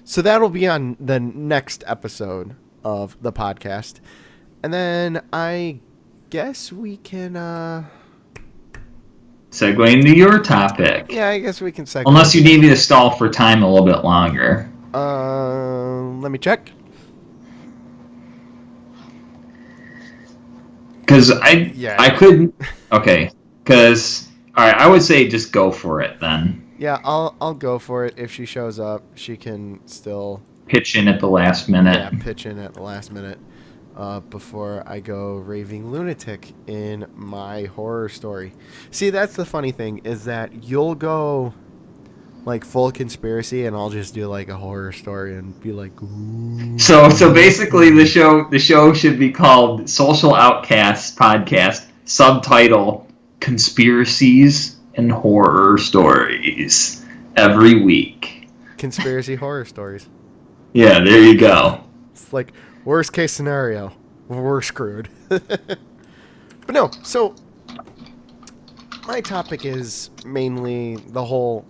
[SPEAKER 1] So that'll be on the next episode of the podcast. And then I guess we can
[SPEAKER 2] Segue into your topic.
[SPEAKER 1] yeah, I guess we can segue
[SPEAKER 2] Unless
[SPEAKER 1] into
[SPEAKER 2] you need me to stall for time a little bit longer.
[SPEAKER 1] let me check.
[SPEAKER 2] Because
[SPEAKER 1] Yeah.
[SPEAKER 2] I couldn't. Okay. Because all right, I would say just go for it then.
[SPEAKER 1] Yeah, I'll go for it. If she shows up, she can still
[SPEAKER 2] Pitch in at the last minute.
[SPEAKER 1] pitch in at the last minute before I go raving lunatic in my horror story. See, that's the funny thing is that you'll go like full conspiracy, and I'll just do like a horror story and be like, "Ooh."
[SPEAKER 2] So basically, the show should be called Social Outcasts Podcast. Subtitle: Conspiracies and Horror Stories every week.
[SPEAKER 1] Conspiracy horror stories.
[SPEAKER 2] Yeah, there you go.
[SPEAKER 1] It's like worst case scenario, we're screwed. But no, so my topic is mainly the whole.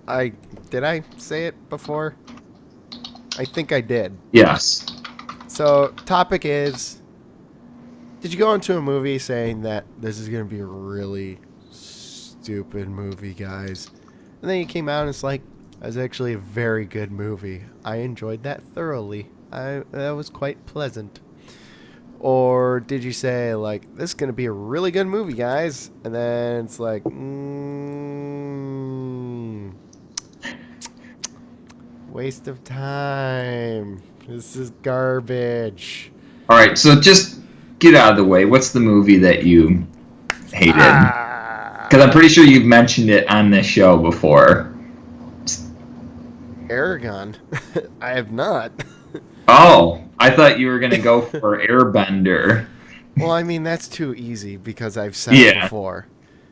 [SPEAKER 1] Did I say it before? I think I did.
[SPEAKER 2] Yes.
[SPEAKER 1] So topic is: did you go into a movie saying that this is gonna be a really stupid movie, guys, and then you came out and it's like, that's actually a very good movie. I enjoyed that thoroughly. That was quite pleasant. Or did you say like, this is gonna be a really good movie, guys, and then it's like, waste of time. This is garbage.
[SPEAKER 2] All right. So just get out of the way. What's the movie that you hated? Because I'm pretty sure you've mentioned it on this show before.
[SPEAKER 1] Aragon. I have not.
[SPEAKER 2] Oh, I thought you were gonna go for Airbender.
[SPEAKER 1] Well, I mean, that's too easy because I've said it before.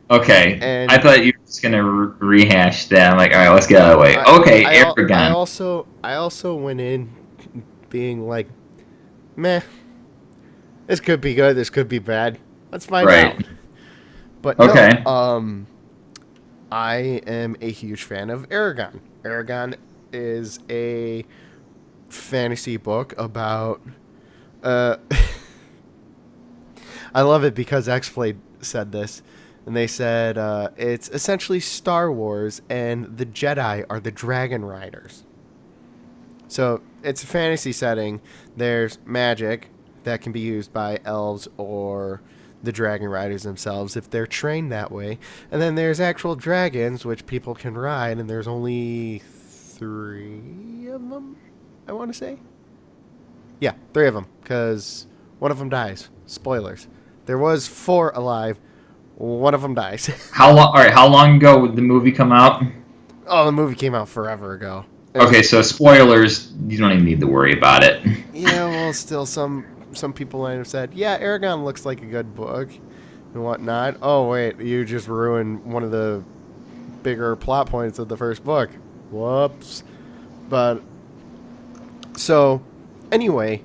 [SPEAKER 2] Okay.
[SPEAKER 1] And
[SPEAKER 2] I thought you were just gonna rehash that. I'm like, all right, let's get out of the way. Okay, Aragon.
[SPEAKER 1] I also went in being like, meh. This could be good. This could be bad. Let's find out. But
[SPEAKER 2] okay.
[SPEAKER 1] no, I am a huge fan of Aragon. Aragon is a fantasy book about. I love it because X-Blade said this, and they said it's essentially Star Wars, and the Jedi are the Dragon Riders. So it's a fantasy setting. There's magic that can be used by elves or the Dragon Riders themselves if they're trained that way. And then there's actual dragons which people can ride, and there's only 3 of them, I want to say. Yeah, 3 of them, because one of them dies. Spoilers. There was 4 alive. One of them dies.
[SPEAKER 2] How long? All right. How long ago did the movie come out?
[SPEAKER 1] Oh, the movie came out forever ago.
[SPEAKER 2] Okay, so spoilers. You don't even need to worry about it.
[SPEAKER 1] Yeah, well, still some people might have said, yeah, Aragon looks like a good book and whatnot. Oh wait, you just ruined one of the bigger plot points of the first book. Whoops. But so anyway,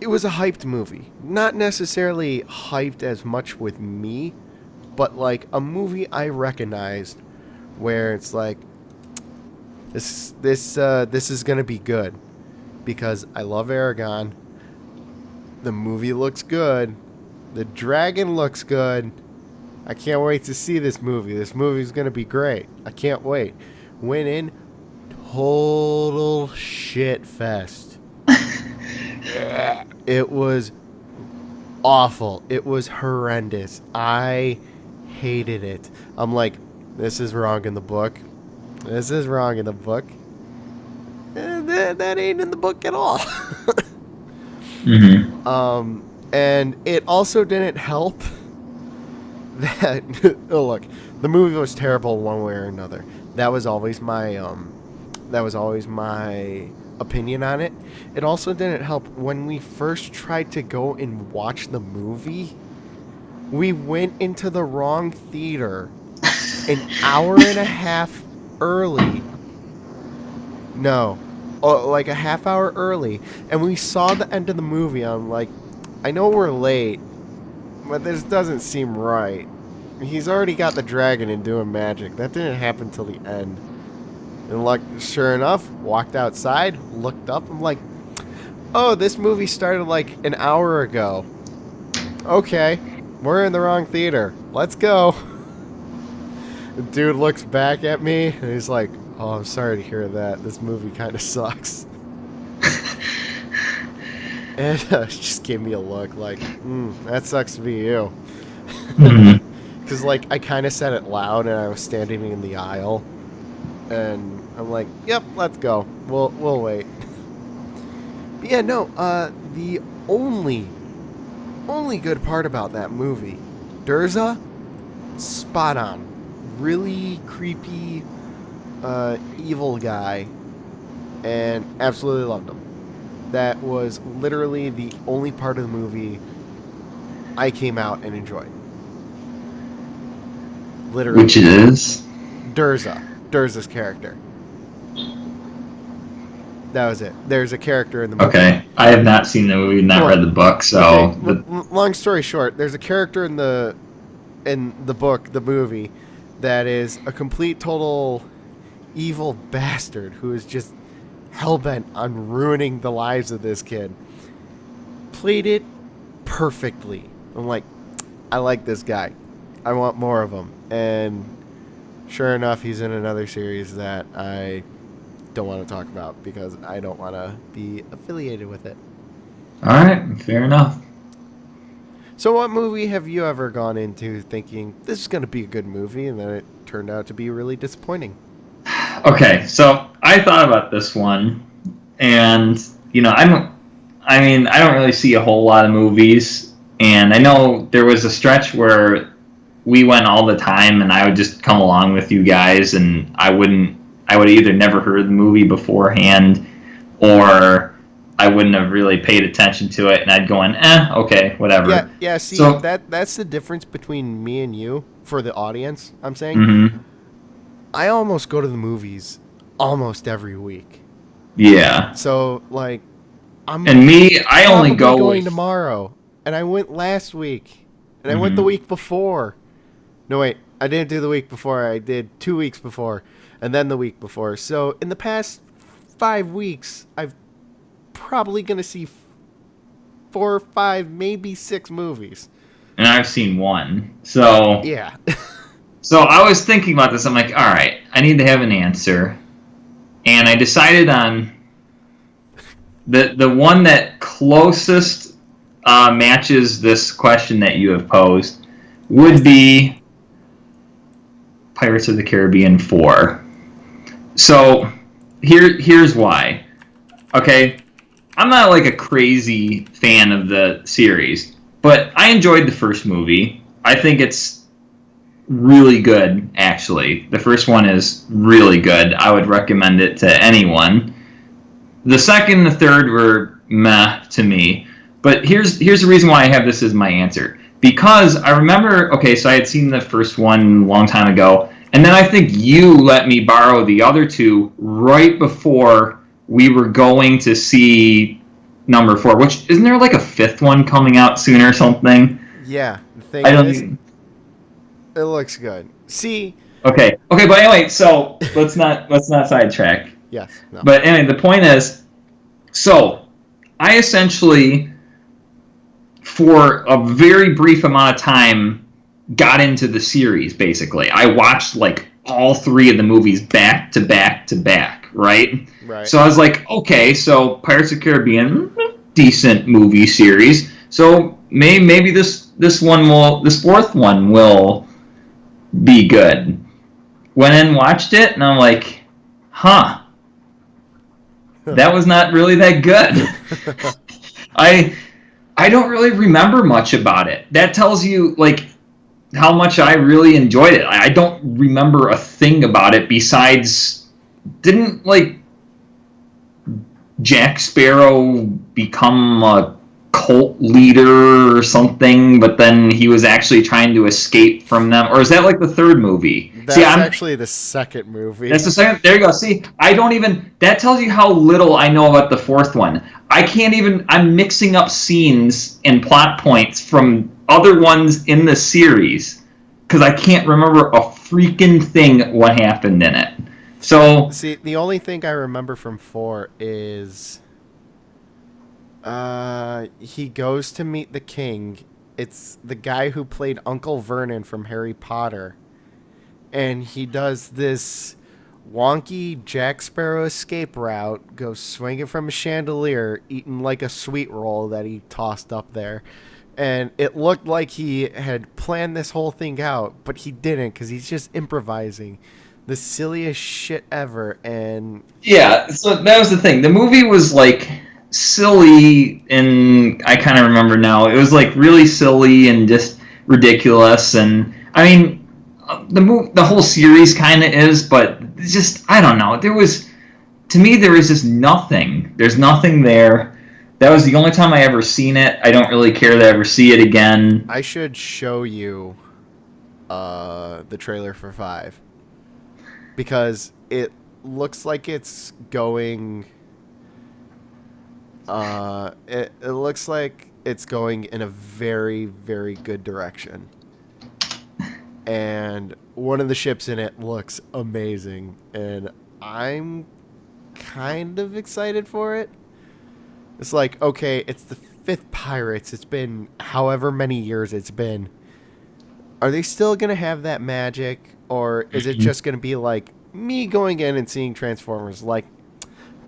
[SPEAKER 1] it was a hyped movie. Not necessarily hyped as much with me, but like a movie I recognized where it's like, this is gonna be good because I love Aragon. The movie looks good. The dragon looks good. I can't wait to see this movie. This movie's gonna be great. I can't wait. Went in, total shit fest. It was awful. It was horrendous. I hated it. I'm like, this is wrong in the book. This is wrong in the book. That ain't in the book at all.
[SPEAKER 2] Mm-hmm.
[SPEAKER 1] And it also didn't help that oh, look, the movie was terrible one way or another. That was always my opinion on it. It also didn't help when we first tried to go and watch the movie. We went into the wrong theater an hour and a half early. No, like a half hour early, and we saw the end of the movie. I'm like, I know we're late, but this doesn't seem right. He's already got the dragon and doing magic. That didn't happen till the end. And like, sure enough, walked outside, looked up. I'm like, oh, this movie started like an hour ago. Okay, we're in the wrong theater. Let's go. The dude looks back at me and he's like, oh, I'm sorry to hear that. This movie kind of sucks. And just gave me a look like, that sucks to be you.
[SPEAKER 2] Mm-hmm.
[SPEAKER 1] Because, like, I kind of said it loud and I was standing in the aisle. And I'm like, yep, let's go. We'll wait. But yeah, no, the only good part about that movie, Durza, spot on. Really creepy, evil guy. And absolutely loved him. That was literally the only part of the movie I came out and enjoyed. Literally.
[SPEAKER 2] Which is?
[SPEAKER 1] Durza's character. That was it. There's a character in the movie.
[SPEAKER 2] Okay. I have not seen the movie, not read the book, so...
[SPEAKER 1] Okay. Long story short, there's a character in the book, the movie, that is a complete, total evil bastard who is just hell-bent on ruining the lives of this kid. Played it perfectly. I'm like, I like this guy. I want more of him. And sure enough, he's in another series that I don't want to talk about because I don't want to be affiliated with it.
[SPEAKER 2] All right, fair enough.
[SPEAKER 1] So what movie have you ever gone into thinking this is going to be a good movie and then it turned out to be really disappointing?
[SPEAKER 2] Okay, so I thought about this one, and I don't really see a whole lot of movies, and I know there was a stretch where we went all the time, and I would just come along with you guys, and I would either never heard the movie beforehand, or I wouldn't have really paid attention to it, and I'd go in, okay, whatever.
[SPEAKER 1] Yeah. See, so, that's the difference between me and you for the audience. I'm saying.
[SPEAKER 2] Mm-hmm.
[SPEAKER 1] I almost go to the movies almost every week.
[SPEAKER 2] Yeah.
[SPEAKER 1] So like, I
[SPEAKER 2] only go
[SPEAKER 1] going tomorrow, and I went last week, and I went the week before. No wait, I didn't do the week before. I did 2 weeks before, and then the week before. So in the past 5 weeks, I've probably gonna see 4 or 5, maybe 6 movies.
[SPEAKER 2] And I've seen 1. So
[SPEAKER 1] yeah.
[SPEAKER 2] So I was thinking about this. I'm like, all right, I need to have an answer. And I decided on the one that closest matches this question that you have posed would be Pirates of the Caribbean 4. So here's why. Okay, I'm not like a crazy fan of the series, but I enjoyed the first movie. I think it's really good, actually. The first one is really good. I would recommend it to anyone. The second and the third were meh to me. But here's the reason why I have this as my answer. Because I remember, okay, so I had seen the first one a long time ago, and then I think you let me borrow the other 2 right before we were going to see number 4, which, isn't there like a 5th one coming out soon or something?
[SPEAKER 1] Yeah. The thing is, it looks good. See.
[SPEAKER 2] Okay. But anyway, so let's not sidetrack.
[SPEAKER 1] Yes. No.
[SPEAKER 2] But anyway, the point is, so I essentially, for a very brief amount of time, got into the series. Basically, I watched like all 3 of the movies back to back to back. Right.
[SPEAKER 1] Right.
[SPEAKER 2] So I was like, okay, so Pirates of the Caribbean, decent movie series. So maybe this fourth one will be good. Went in, watched it, and I'm like, huh, that was not really that good. I I don't really remember much about it. That tells you like how much I really enjoyed it. I don't remember a thing about it besides didn't like Jack Sparrow become a cult leader or something, but then he was actually trying to escape from them? Or is that like the third movie? See,
[SPEAKER 1] That's actually the second movie.
[SPEAKER 2] that's the second. There you go. See, I don't even. That tells you how little I know about the fourth one. I can't even. I'm mixing up scenes and plot points from other ones in the series because I can't remember a freaking thing what happened in it. So
[SPEAKER 1] See, the only thing I remember from 4 is he goes to meet the king. It's the guy who played Uncle Vernon from Harry Potter. And he does this wonky Jack Sparrow escape route, goes swinging from a chandelier, eating like a sweet roll that he tossed up there. And it looked like he had planned this whole thing out, but he didn't because he's just improvising. The silliest shit ever. And
[SPEAKER 2] yeah, so that was the thing. The movie was like silly, and I kind of remember now. It was like really silly and just ridiculous. And I mean, the whole series kind of is, but just I don't know. There was to me there was just nothing. There's nothing there. That was the only time I ever seen it. I don't really care to ever see it again.
[SPEAKER 1] I should show you the trailer for 5 because it looks like it's going it looks like it's going in a very, very good direction. And one of the ships in it looks amazing, and I'm kind of excited for it. It's like, okay, it's the 5th Pirates. It's been however many years it's been. Are they still going to have that magic, or is it just going to be like me going in and seeing Transformers? Like,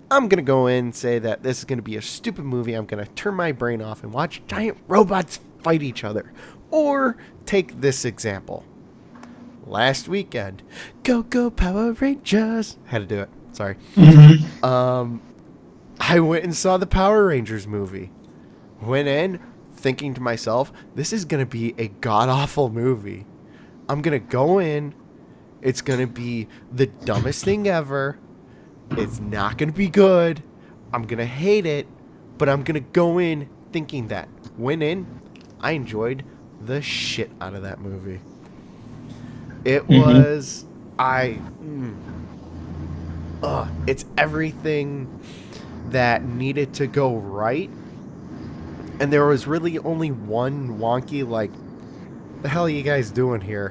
[SPEAKER 1] I'm going to go in and say that this is going to be a stupid movie. I'm going to turn my brain off and watch giant robots fight each other. Or take this example. Last weekend, go go Power Rangers. Had to do it. Sorry. I went and saw the Power Rangers movie. Went in thinking to myself, this is going to be a god-awful movie. I'm going to go in. It's going to be the dumbest thing ever. It's not going to be good. I'm going to hate it. But I'm going to go in thinking that. Went in. I enjoyed the shit out of that movie. It was... it's everything that needed to go right, and there was really only one wonky, like, the hell are you guys doing here?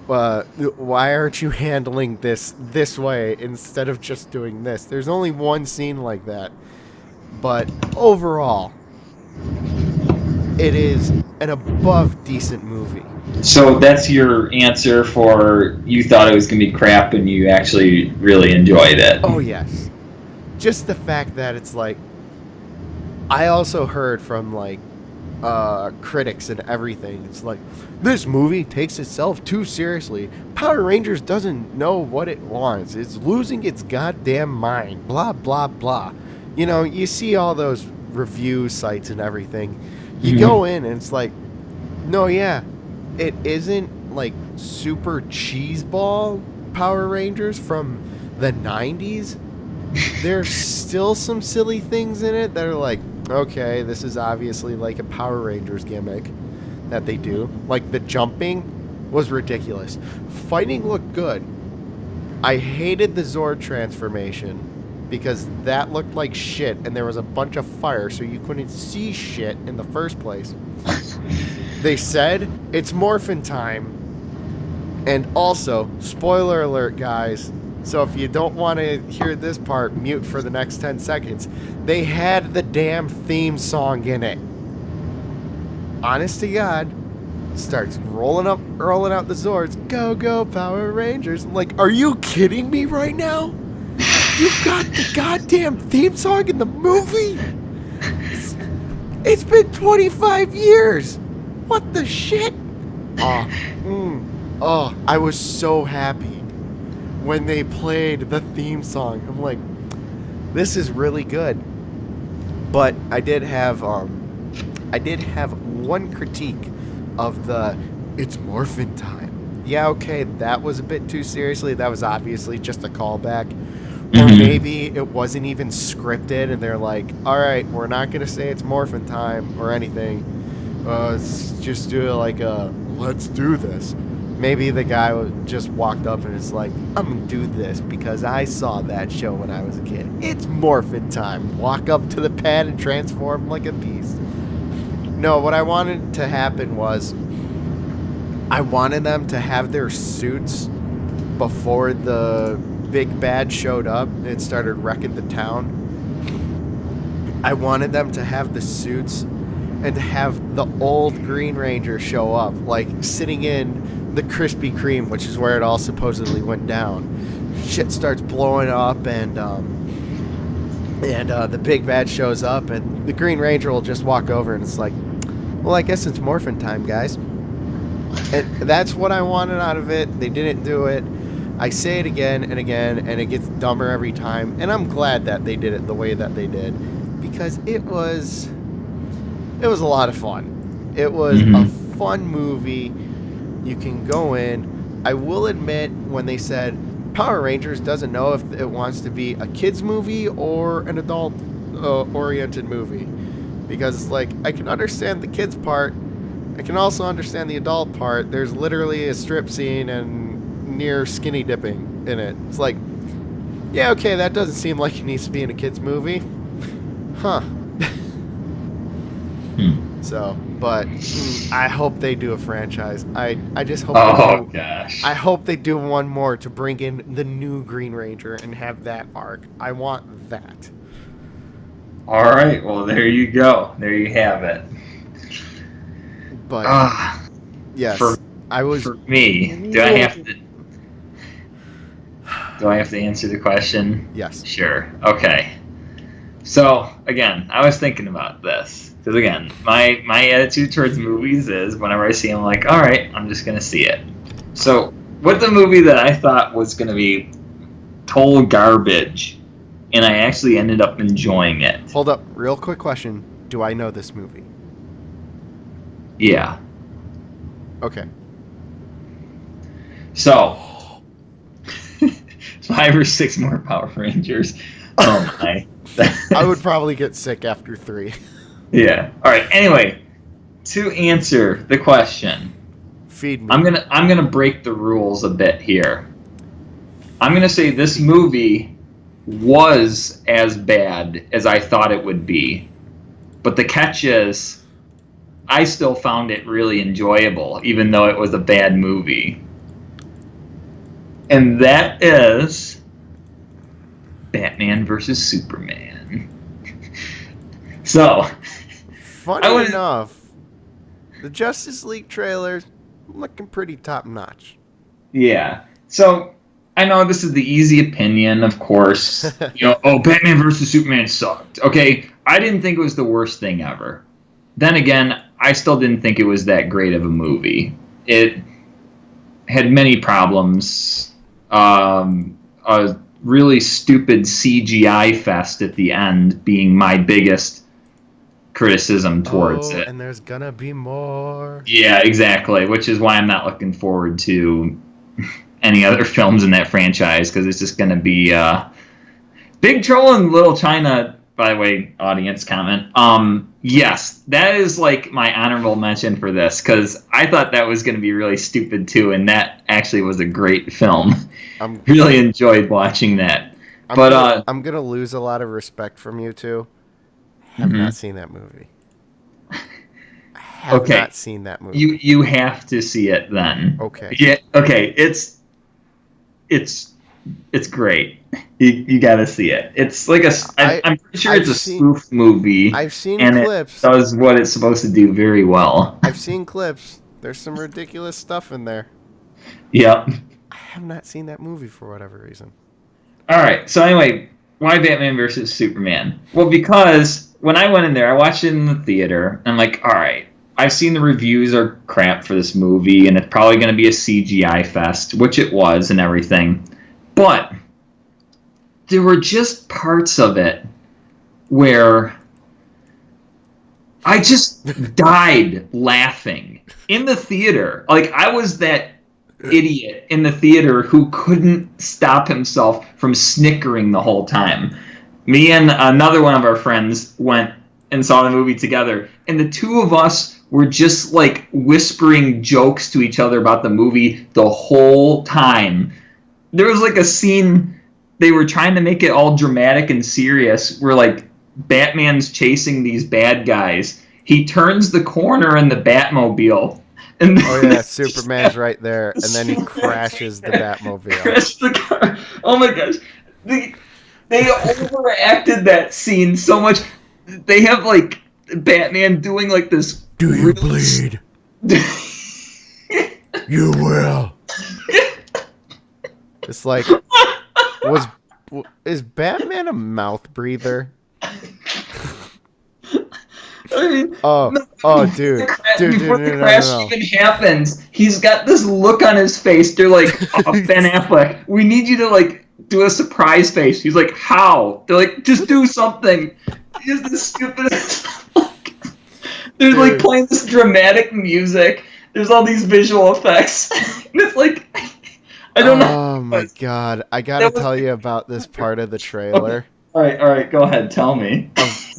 [SPEAKER 1] Why aren't you handling this way instead of just doing this? There's only one scene like that, but overall, it is an above decent movie.
[SPEAKER 2] So that's your answer for you thought it was going to be crap and you actually really enjoyed it.
[SPEAKER 1] Oh, yes. Just the fact that it's like, I also heard from like critics and everything. It's like, this movie takes itself too seriously. Power Rangers doesn't know what it wants. It's losing its goddamn mind. Blah, blah, blah. You know, you see all those review sites and everything. You go in and it's like, no, yeah, it isn't like super cheeseball Power Rangers from the 90s. There's still some silly things in it that are like, okay, this is obviously like a Power Rangers gimmick that they do. Like the jumping was ridiculous. Fighting looked good. I hated the Zord transformation because that looked like shit and there was a bunch of fire so you couldn't see shit in the first place. They said it's morphin' time. And also, spoiler alert, guys. So if you don't want to hear this part, mute for the next 10 seconds. They had the damn theme song in it. Honest to God, starts rolling out the Zords. Go, go, Power Rangers. I'm like, are you kidding me right now? You've got the goddamn theme song in the movie? It's been 25 years. What the shit? Oh, I was so happy when they played the theme song. I'm like, this is really good. But I did have one critique of the it's morphin time. Yeah, okay, that was a bit too seriously. That was obviously just a callback. Or
[SPEAKER 2] Mm-hmm.
[SPEAKER 1] maybe it wasn't even scripted and they're like, all right, we're not going to say it's morphin time or anything. Let's just do it like a let's do this. Maybe the guy just walked up and it's like, I'm going to do this because I saw that show when I was a kid. It's morphin time. Walk up to the pad and transform like a beast. No, what I wanted to happen was I wanted them to have their suits before the big bad showed up and started wrecking the town. I wanted them to have the suits and to have the old Green Ranger show up, like sitting in the Krispy Kreme, which is where it all supposedly went down. Shit starts blowing up, and the big bad shows up, and the Green Ranger will just walk over, and it's like, well, I guess it's morphin time, guys. And that's what I wanted out of it. They didn't do it. I say it again and again, and it gets dumber every time. And I'm glad that they did it the way that they did, because it was a lot of fun. It was a
[SPEAKER 2] Mm-hmm.
[SPEAKER 1] fun movie. You can go in. I will admit, when they said Power Rangers doesn't know if it wants to be a kids movie or an adult oriented movie, because like I can understand the kids part, I can also understand the adult part. There's literally a strip scene and near skinny dipping in it. It's like, yeah, okay, that doesn't seem like it needs to be in a kids movie, huh? So, but I hope they do a franchise. I just hope they
[SPEAKER 2] Oh
[SPEAKER 1] do.
[SPEAKER 2] gosh.
[SPEAKER 1] I hope they do one more to bring in the new Green Ranger and have that arc. I want that.
[SPEAKER 2] All right. Well, there you go. There you have it.
[SPEAKER 1] But
[SPEAKER 2] Ah, for
[SPEAKER 1] yes, I was.
[SPEAKER 2] for me, do I have to answer the question?
[SPEAKER 1] Yes.
[SPEAKER 2] Sure. Okay. So again, I was thinking about this because again, my attitude towards movies is whenever I see them, I'm like, all right, I'm just gonna see it. So with the movie that I thought was gonna be total garbage, and I actually ended up enjoying it.
[SPEAKER 1] Hold up, real quick question. Do I know this movie?
[SPEAKER 2] Yeah.
[SPEAKER 1] Okay.
[SPEAKER 2] So 5 or 6 more Power Rangers. Oh my.
[SPEAKER 1] I would probably get sick after 3.
[SPEAKER 2] Yeah. All right. Anyway, to answer the question,
[SPEAKER 1] Feed me.
[SPEAKER 2] I'm gonna break the rules a bit here. I'm gonna say this movie was as bad as I thought it would be, but the catch is, I still found it really enjoyable, even though it was a bad movie. And that is Batman versus Superman. So, I
[SPEAKER 1] Funny
[SPEAKER 2] would,
[SPEAKER 1] enough, the Justice League trailers looking pretty top notch.
[SPEAKER 2] yeah. So, I know this is the easy opinion, of course. Oh, Batman versus Superman sucked. Okay, I didn't think it was the worst thing ever. Then again, I still didn't think it was that great of a movie. It had many problems. A really stupid CGI fest at the end being my biggest criticism towards
[SPEAKER 1] Oh,
[SPEAKER 2] it.
[SPEAKER 1] and there's gonna be more.
[SPEAKER 2] Yeah, exactly. Which is why I'm not looking forward to any other films in that franchise because it's just going to be Big Trouble in Little China. By the way, audience comment. Yes, that is like my honorable mention for this because I thought that was going to be really stupid too, and that actually was a great film.
[SPEAKER 1] I'm
[SPEAKER 2] Really enjoyed watching that.
[SPEAKER 1] I'm
[SPEAKER 2] But
[SPEAKER 1] gonna I'm gonna lose a lot of respect from you two. Have not
[SPEAKER 2] mhm.
[SPEAKER 1] seen that movie. Have
[SPEAKER 2] Okay,
[SPEAKER 1] not seen that movie.
[SPEAKER 2] you have to see it then.
[SPEAKER 1] Okay.
[SPEAKER 2] Yeah, okay, it's it's great. You got to see it. It's like I'm pretty sure
[SPEAKER 1] I've
[SPEAKER 2] it's a
[SPEAKER 1] seen
[SPEAKER 2] spoof movie,
[SPEAKER 1] I've seen
[SPEAKER 2] and it
[SPEAKER 1] clips.
[SPEAKER 2] does what it's supposed to do very well.
[SPEAKER 1] I've seen clips. There's some ridiculous stuff in there.
[SPEAKER 2] Yep.
[SPEAKER 1] I have not seen that movie for whatever reason.
[SPEAKER 2] All right. So anyway, why Batman versus Superman? Well, because when I went in there, I watched it in the theater. And I'm like, all right, I've seen the reviews are crap for this movie, and it's probably going to be a CGI fest, which it was and everything. But there were just parts of it where I just died laughing in the theater. Like, I was that idiot in the theater who couldn't stop himself from snickering the whole time. Me and another one of our friends went and saw the movie together, and the two of us were just like whispering jokes to each other about the movie the whole time. There was like a scene, they were trying to make it all dramatic and serious, where like Batman's chasing these bad guys. He turns the corner in the Batmobile. And
[SPEAKER 1] oh yeah, Superman's right there, and then he crashes the Batmobile.
[SPEAKER 2] Crashes the car. Oh my gosh. They overacted that scene so much. They have like Batman doing like this.
[SPEAKER 1] Do you bleed? You will. It's like, is Batman a mouth breather?
[SPEAKER 2] I mean,
[SPEAKER 1] dude,
[SPEAKER 2] before the crash even happens, he's got this look on his face. They're like, oh, Ben Affleck, we need you to like do a surprise face. He's like, how? They're like, just do something. He's the stupidest. They're like playing this dramatic music. There's all these visual effects. And it's like, I don't know.
[SPEAKER 1] Oh my god, I gotta tell you about this part of the trailer.
[SPEAKER 2] Okay. All right, go ahead, tell me.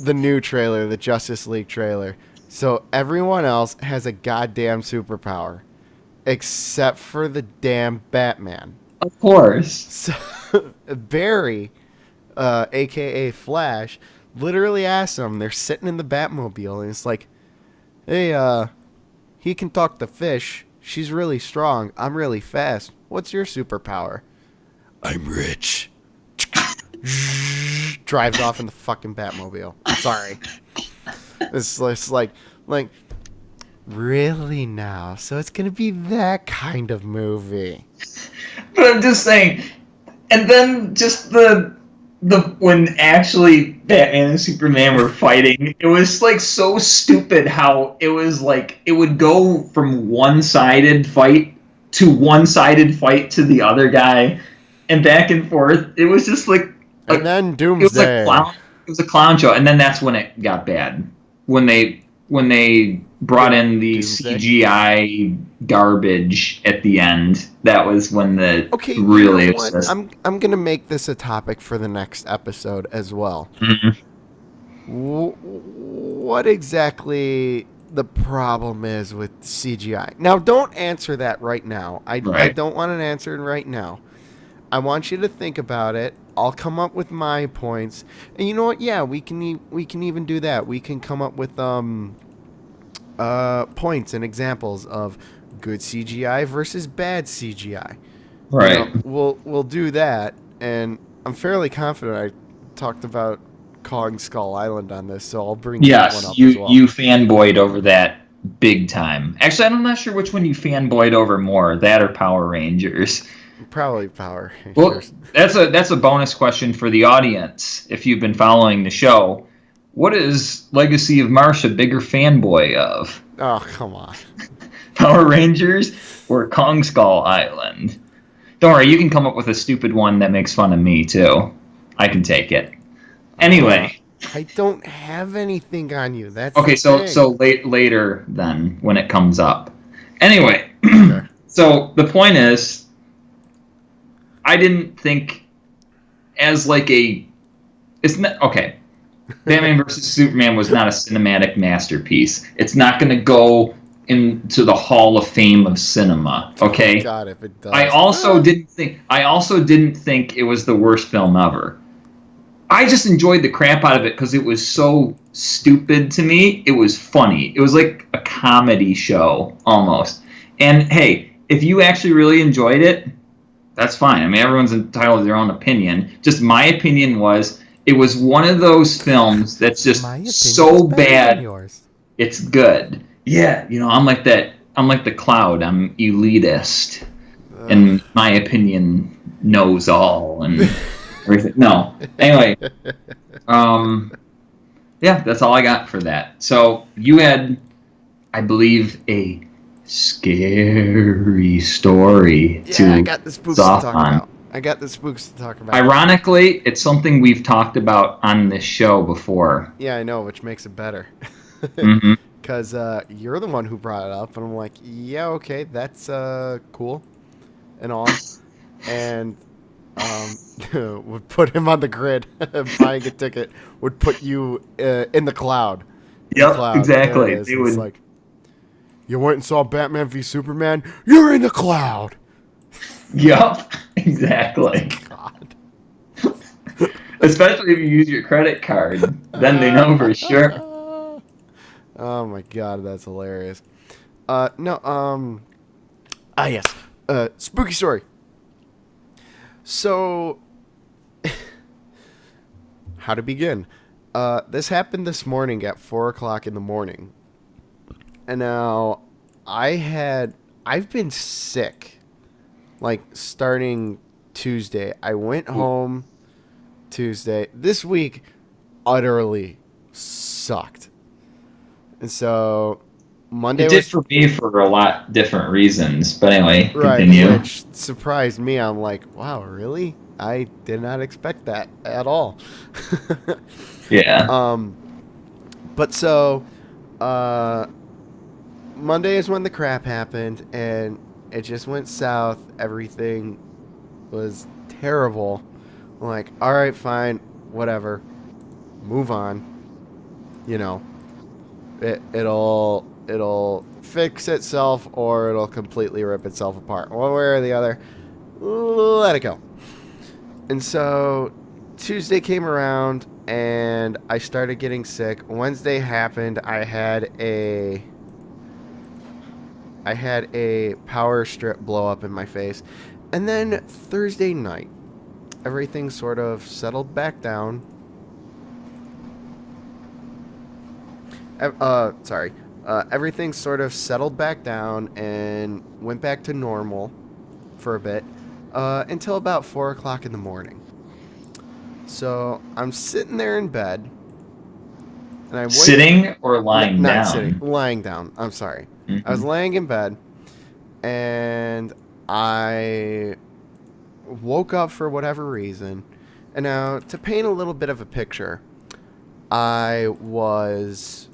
[SPEAKER 1] The new trailer, the Justice League trailer. So everyone else has a goddamn superpower, except for the damn Batman.
[SPEAKER 2] Of course.
[SPEAKER 1] So Barry, aka Flash, literally asks him. They're sitting in the Batmobile, and it's like, "Hey, he can talk to fish. She's really strong. I'm really fast. What's your superpower?" "I'm rich." Drives off in the fucking Batmobile. Sorry. It's like, really now? So it's gonna be that kind of movie.
[SPEAKER 2] But I'm just saying, and then just the when actually Batman and Superman were fighting, it was like so stupid how it was like it would go from one-sided fight to one-sided fight to the other guy, and back and forth. It was just like.
[SPEAKER 1] And then Doomsday.
[SPEAKER 2] It was a clown show, and then that's when it got bad. When they brought in the Doomsday. CGI garbage at the end, that was when the really.
[SPEAKER 1] You know what? I'm gonna make this a topic for the next episode as well.
[SPEAKER 2] Mm-hmm.
[SPEAKER 1] What exactly the problem is with CGI? Now, don't answer that right now. I don't want an answer right now. I want you to think about it. I'll come up with my points, and you know what? Yeah, we can even do that. We can come up with points and examples of good CGI versus bad CGI.
[SPEAKER 2] Right.
[SPEAKER 1] You know, we'll do that, and I'm fairly confident I talked about Kong Skull Island on this, so I'll bring that one up as well.
[SPEAKER 2] You fanboyed over that big time. Actually, I'm not sure which one you fanboyed over more, that or Power Rangers.
[SPEAKER 1] Probably Power Rangers.
[SPEAKER 2] Well, that's a bonus question for the audience. If you've been following the show, what is Legacy of Marsh a bigger fanboy of?
[SPEAKER 1] Oh, come on.
[SPEAKER 2] Power Rangers or Kong Skull Island? Don't worry, you can come up with a stupid one that makes fun of me too. I can take it. Anyway,
[SPEAKER 1] I don't have anything on you. That's
[SPEAKER 2] okay. So later then when it comes up. Anyway, okay. So the point is. I didn't think as like it's not okay. Batman vs Superman was not a cinematic masterpiece. It's not going to go into the Hall of Fame of cinema. Okay.
[SPEAKER 1] Oh God, if it does.
[SPEAKER 2] I also didn't think it was the worst film ever. I just enjoyed the crap out of it because it was so stupid to me. It was funny. It was like a comedy show almost. And hey, if you actually really enjoyed it. That's fine. I mean, everyone's entitled to their own opinion. Just my opinion was it was one of those films that's just so bad. It's good. Yeah, you know, I'm like that. I'm like the cloud. I'm elitist, and my opinion knows all and everything. No. Anyway, yeah, yeah, that's all I got for that. So you had, I believe, a scary story
[SPEAKER 1] Yeah, I
[SPEAKER 2] to
[SPEAKER 1] got the spooks to
[SPEAKER 2] off
[SPEAKER 1] talk
[SPEAKER 2] on.
[SPEAKER 1] about. I got the spooks to talk about.
[SPEAKER 2] Ironically, it's something we've talked about on this show before.
[SPEAKER 1] Yeah, I know, which makes it better.
[SPEAKER 2] Hmm.
[SPEAKER 1] Because you're the one who brought it up, and I'm like, yeah, okay, that's cool and all. And would put him on the grid. Buying a ticket would put you in the cloud. In the
[SPEAKER 2] Yep,
[SPEAKER 1] cloud. There it
[SPEAKER 2] exactly.
[SPEAKER 1] is.
[SPEAKER 2] They
[SPEAKER 1] And it's
[SPEAKER 2] would.
[SPEAKER 1] like, you went and saw Batman v Superman? You're in the cloud!
[SPEAKER 2] Yep, exactly.
[SPEAKER 1] God.
[SPEAKER 2] Especially if you use your credit card, then they know for sure.
[SPEAKER 1] Oh my god, that's hilarious. No, yes. Spooky story. So, how to begin? This happened this morning at 4 o'clock in the morning. And now, I've been sick. Like, starting Tuesday. I went home Tuesday. This week, utterly sucked. And so, Monday
[SPEAKER 2] It did
[SPEAKER 1] was
[SPEAKER 2] for me for a lot different reasons. But anyway,
[SPEAKER 1] right,
[SPEAKER 2] continue.
[SPEAKER 1] which surprised me. I'm like, wow, really? I did not expect that at all.
[SPEAKER 2] Yeah.
[SPEAKER 1] um, but so, uh, Monday is when the crap happened, and it just went south. Everything was terrible. I'm like, all right, fine, whatever, move on. You know, it'll fix itself, or it'll completely rip itself apart. One way or the other, let it go. And so Tuesday came around and I started getting sick. Wednesday happened. I had a power strip blow up in my face. And then Thursday night, everything sort of settled back down. Sorry. Everything sort of settled back down and went back to normal for a bit until about 4 o'clock in the morning. So I'm sitting there in bed, and I wake.
[SPEAKER 2] Sitting or lying
[SPEAKER 1] Not sitting,
[SPEAKER 2] down?
[SPEAKER 1] lying down. I'm sorry. I was
[SPEAKER 2] Hmm.
[SPEAKER 1] laying in bed, and I woke up for whatever reason. And now, to paint a little bit of a picture, I was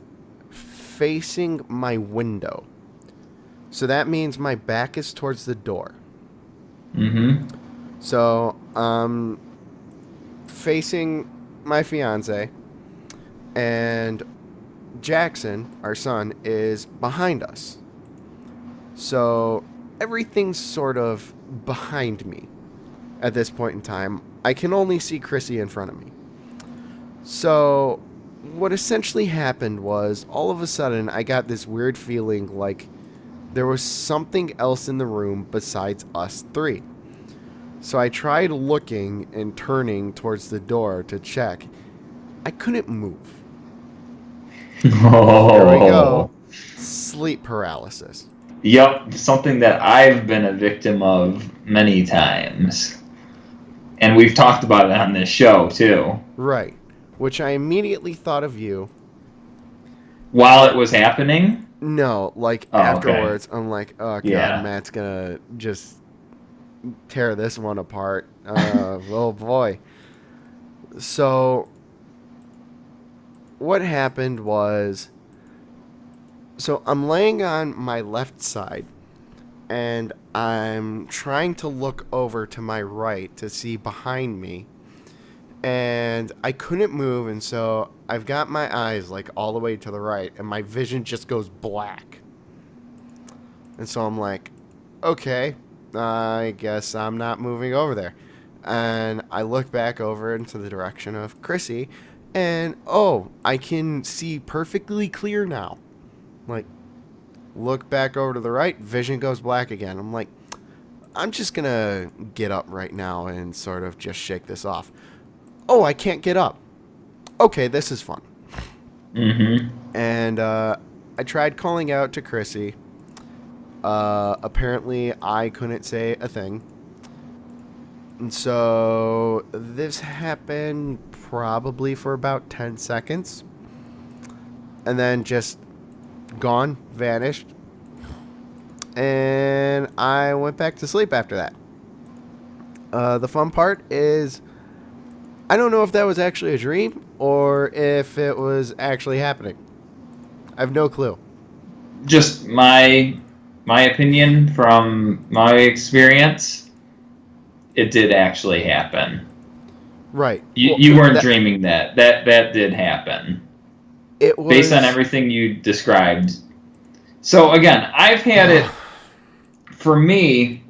[SPEAKER 1] facing my window. So that means my back is towards the door.
[SPEAKER 2] Hmm.
[SPEAKER 1] So facing my fiance, and Jackson, our son, is behind us. So everything's sort of behind me at this point in time. I can only see Chrissy in front of me. So what essentially happened was all of a sudden I got this weird feeling like there was something else in the room besides us three. So I tried looking and turning towards the door to check. I couldn't move. Here we
[SPEAKER 2] Oh.
[SPEAKER 1] go. Sleep paralysis.
[SPEAKER 2] Yep, something that I've been a victim of many times. And we've talked about it on this show, too.
[SPEAKER 1] Right. Which I immediately thought of you.
[SPEAKER 2] While it
[SPEAKER 1] And
[SPEAKER 2] was happening?
[SPEAKER 1] no, like
[SPEAKER 2] Oh, okay.
[SPEAKER 1] afterwards, I'm like, oh god,
[SPEAKER 2] Yeah.
[SPEAKER 1] Matt's gonna just tear this one apart. Oh boy. So what happened was, so I'm laying on my left side, and I'm trying to look over to my right to see behind me, and I couldn't move, and so I've got my eyes like all the way to the right, and my vision just goes black. And so I'm like, okay, I guess I'm not moving over there. And I look back over into the direction of Chrissy, and oh, I can see perfectly clear now. Like, look back over to the right, vision goes black again. I'm like, I'm just gonna get up right now and sort of just shake this off. Oh, I can't get up. Okay, this is fun.
[SPEAKER 2] Hmm.
[SPEAKER 1] And I tried calling out to Chrissy. Apparently, I couldn't say a thing. And so this happened probably for about 10 seconds. and then just gone, vanished, and I went back to sleep after that. The fun part is I don't know if that was actually a dream or if it was actually happening. I have no clue.
[SPEAKER 2] Just my opinion from my experience, it did actually happen.
[SPEAKER 1] Right.
[SPEAKER 2] You
[SPEAKER 1] Well,
[SPEAKER 2] you weren't
[SPEAKER 1] that
[SPEAKER 2] dreaming that. That did happen
[SPEAKER 1] it
[SPEAKER 2] based on
[SPEAKER 1] was.
[SPEAKER 2] everything you described. So again, I've had it. For me,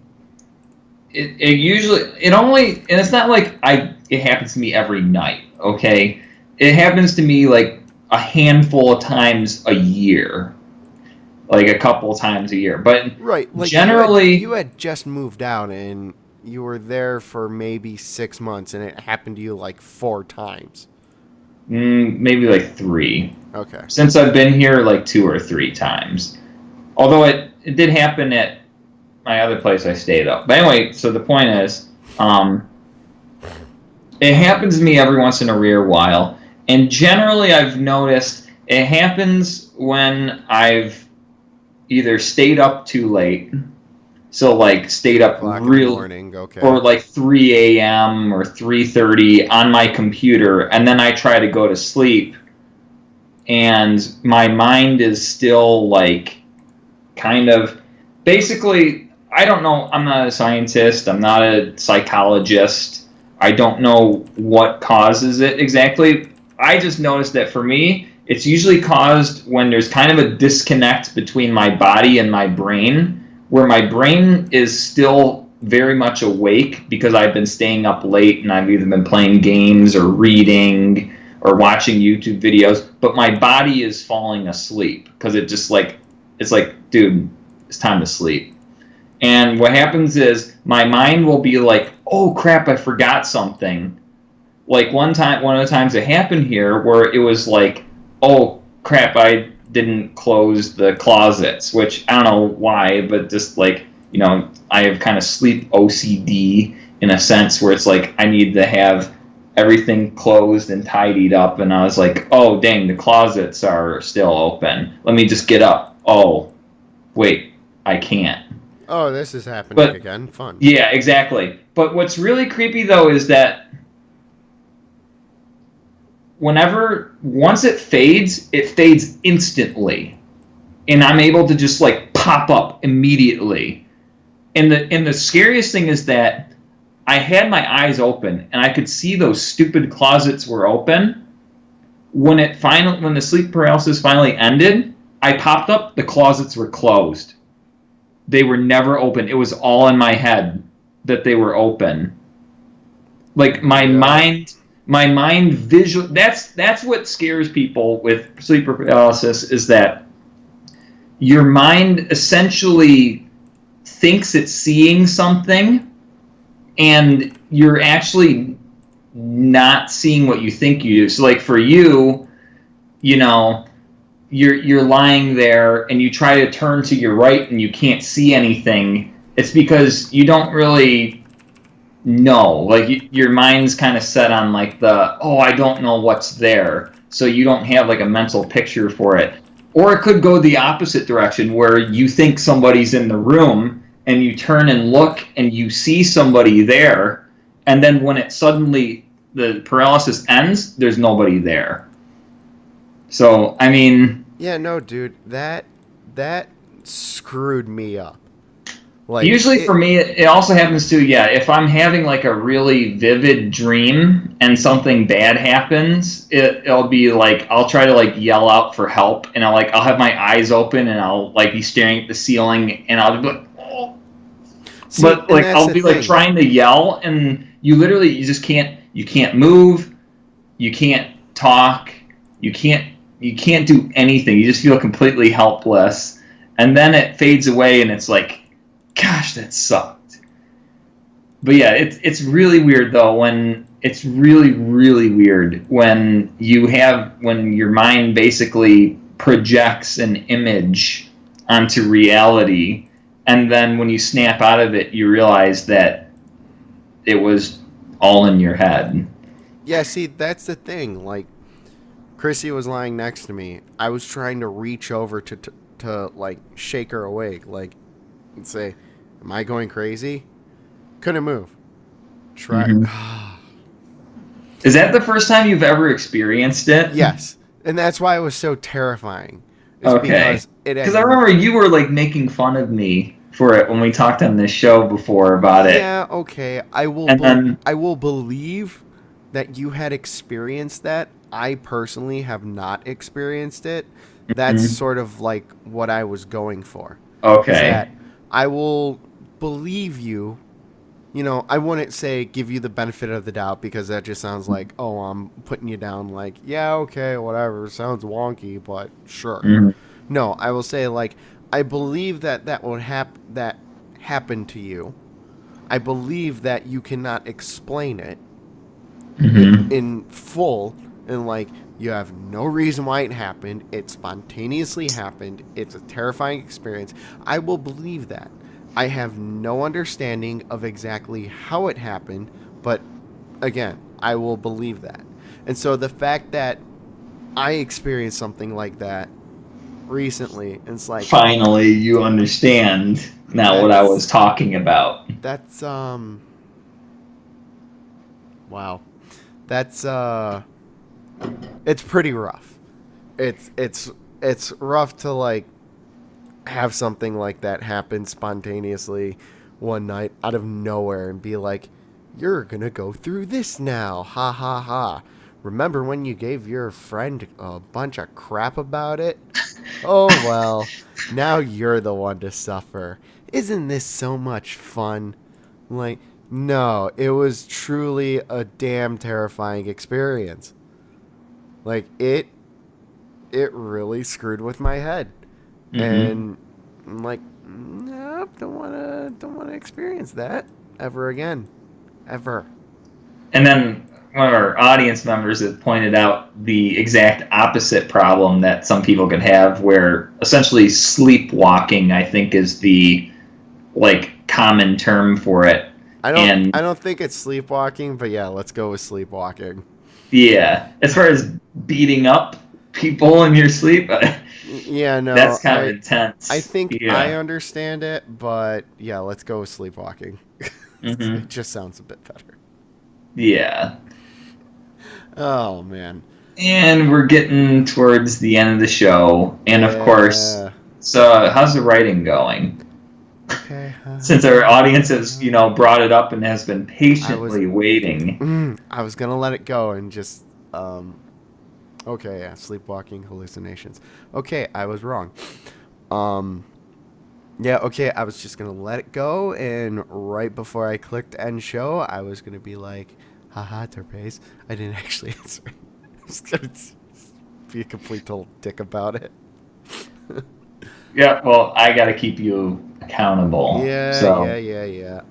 [SPEAKER 2] it usually it only, and it's not like I it happens to me every night. Okay, it happens to me like a handful of times a year, like a couple times a year. But
[SPEAKER 1] Right, like you
[SPEAKER 2] generally,
[SPEAKER 1] had just moved out and you were there for maybe 6 months, and it happened to you like 4 times.
[SPEAKER 2] maybe like three.
[SPEAKER 1] Okay.
[SPEAKER 2] Since I've been here, like two or three times. Although it did happen at my other place I stayed up. But anyway, so the point is, it happens to me every once in a rare while, and generally I've noticed it happens when I've either stayed up too late, so like stayed up
[SPEAKER 1] 3 o'clock in the
[SPEAKER 2] real,
[SPEAKER 1] morning. Okay.
[SPEAKER 2] or like 3 a.m. or 3:30 on my computer, and then I try to go to sleep, and my mind is still like kind of basically, I don't know, I'm not a scientist, I'm not a psychologist, I don't know what causes it exactly. I just noticed that for me it's usually caused when there's kind of a disconnect between my body and my brain, where my brain is still very much awake because I've been staying up late and I've either been playing games or reading or watching YouTube videos, but my body is falling asleep because it just like, it's like, dude, it's time to sleep. And what happens is my mind will be like, oh crap, I forgot something. Like one of the times it happened here where it was like, oh crap, I didn't close the closets, which I don't know why, but just like, I have kind of sleep OCD in a sense where it's like I need to have everything closed and tidied up. And I was like, oh dang, the closets are still open. Let me just get up. Oh, wait, I can't.
[SPEAKER 1] Oh, this is happening
[SPEAKER 2] But
[SPEAKER 1] again. Fun.
[SPEAKER 2] yeah, exactly. But what's really creepy though is that once it fades instantly, and I'm able to just like pop up immediately. And the scariest thing is that I had my eyes open and I could see those stupid closets were open. When the sleep paralysis finally ended, I popped up, the closets were closed. They were never open. It was all in my head that they were open. Like
[SPEAKER 1] Yep.
[SPEAKER 2] my mind visual, that's what scares people with sleep paralysis, is that your mind essentially thinks it's seeing something and you're actually not seeing what you think you do. So like for you, you know, you're lying there and you try to turn to your right and you can't see anything. It's because you don't really know. Like your mind's kind of set on like the, oh, I don't know what's there. So you don't have like a mental picture for it. Or it could go the opposite direction where you think somebody's in the room and you turn and look and you see somebody there, and then when it suddenly the paralysis ends, there's nobody there. So I mean,
[SPEAKER 1] Yeah, no, dude. That screwed me up. Like
[SPEAKER 2] usually
[SPEAKER 1] it.
[SPEAKER 2] for me, it also happens too. Yeah, if I'm having like a really vivid dream and something bad happens, it'll be like I'll try to like yell out for help, and I'll have my eyes open and I'll like be staring at the ceiling, and I'll be like, oh.
[SPEAKER 1] See,
[SPEAKER 2] But
[SPEAKER 1] and
[SPEAKER 2] like
[SPEAKER 1] that's
[SPEAKER 2] I'll
[SPEAKER 1] the
[SPEAKER 2] be like
[SPEAKER 1] thing.
[SPEAKER 2] trying to yell, and you just can't move, you can't talk, you can't you can't do anything. You just feel completely helpless, and then it fades away, and it's like, gosh, that sucked. But yeah, it's really weird though when it's really weird when your mind basically projects an image onto reality, and then when you snap out of it, you realize that it was all in your head.
[SPEAKER 1] Yeah, see, that's the thing. Like Chrissy was lying next to me. I was trying to reach over to like shake her awake, like and say, "Am I going crazy?" Couldn't move. Try.
[SPEAKER 2] Hmm. Is that the first time you've ever experienced it?
[SPEAKER 1] Yes, and that's why it was so terrifying. Is
[SPEAKER 2] Okay.
[SPEAKER 1] because it
[SPEAKER 2] Because I
[SPEAKER 1] had.
[SPEAKER 2] remember you were like making fun of me for it when we talked on this show before about it.
[SPEAKER 1] Yeah, okay.
[SPEAKER 2] And then,
[SPEAKER 1] I will believe that you had experienced that. I personally have not experienced it. That's
[SPEAKER 2] mhm.
[SPEAKER 1] sort of like what I was going for. Is
[SPEAKER 2] Okay.
[SPEAKER 1] that I will believe you. You know, I wouldn't say give you the benefit of the doubt because that just sounds like, oh, I'm putting you down like, yeah, okay, whatever. Sounds wonky, but sure.
[SPEAKER 2] Hmm.
[SPEAKER 1] No, I will say like I believe that that happened to you. I believe that you cannot explain it
[SPEAKER 2] Hmm.
[SPEAKER 1] in full and like you have no reason why it happened. It spontaneously happened. It's a terrifying experience. I will believe that. I have no understanding of exactly how it happened, but again, I will believe that. And so the fact that I experienced something like that recently, it's like
[SPEAKER 2] Finally, you understand now what I was
[SPEAKER 1] that's
[SPEAKER 2] talking about.
[SPEAKER 1] that's wow. That's it's pretty rough. It's rough to like have something like that happen spontaneously one night out of nowhere and be like, "You're gonna go through this now, ha ha ha." Remember when you gave your friend a bunch of crap about it? Oh well, now you're the one to suffer. Isn't this so much fun? Like, no, it was truly a damn terrifying experience. Like it really screwed with my head.
[SPEAKER 2] Hmm.
[SPEAKER 1] And I'm like, nope, don't wanna experience that ever again. Ever.
[SPEAKER 2] And then one of our audience members has pointed out the exact opposite problem that some people could have, where essentially sleepwalking, I think, is the like common term for it. And
[SPEAKER 1] I don't think it's sleepwalking, but yeah, let's go with sleepwalking.
[SPEAKER 2] yeah, as far as beating up people in your sleep,
[SPEAKER 1] Yeah,
[SPEAKER 2] that's
[SPEAKER 1] no,
[SPEAKER 2] kind of
[SPEAKER 1] I
[SPEAKER 2] intense.
[SPEAKER 1] think I
[SPEAKER 2] Yeah.
[SPEAKER 1] understand it, but yeah, let's go with sleepwalking. It
[SPEAKER 2] Hmm.
[SPEAKER 1] just sounds a bit better.
[SPEAKER 2] Yeah.
[SPEAKER 1] Oh man.
[SPEAKER 2] And we're getting towards the end of the show. And of course,
[SPEAKER 1] Yeah.
[SPEAKER 2] so how's the writing going?
[SPEAKER 1] Okay.
[SPEAKER 2] Since our audience has, brought it up and has been
[SPEAKER 1] I was
[SPEAKER 2] patiently waiting.
[SPEAKER 1] I was gonna let it go and just okay, yeah, sleepwalking hallucinations. Okay, I was wrong. Um yeah, okay, I was just gonna let it go and right before I clicked end show, I was gonna be like, haha, Terpes. I didn't actually answer. I was gonna be a complete total dick about it.
[SPEAKER 2] Yeah, well, I got to keep you accountable.
[SPEAKER 1] Yeah, yeah,
[SPEAKER 2] So,
[SPEAKER 1] yeah, yeah.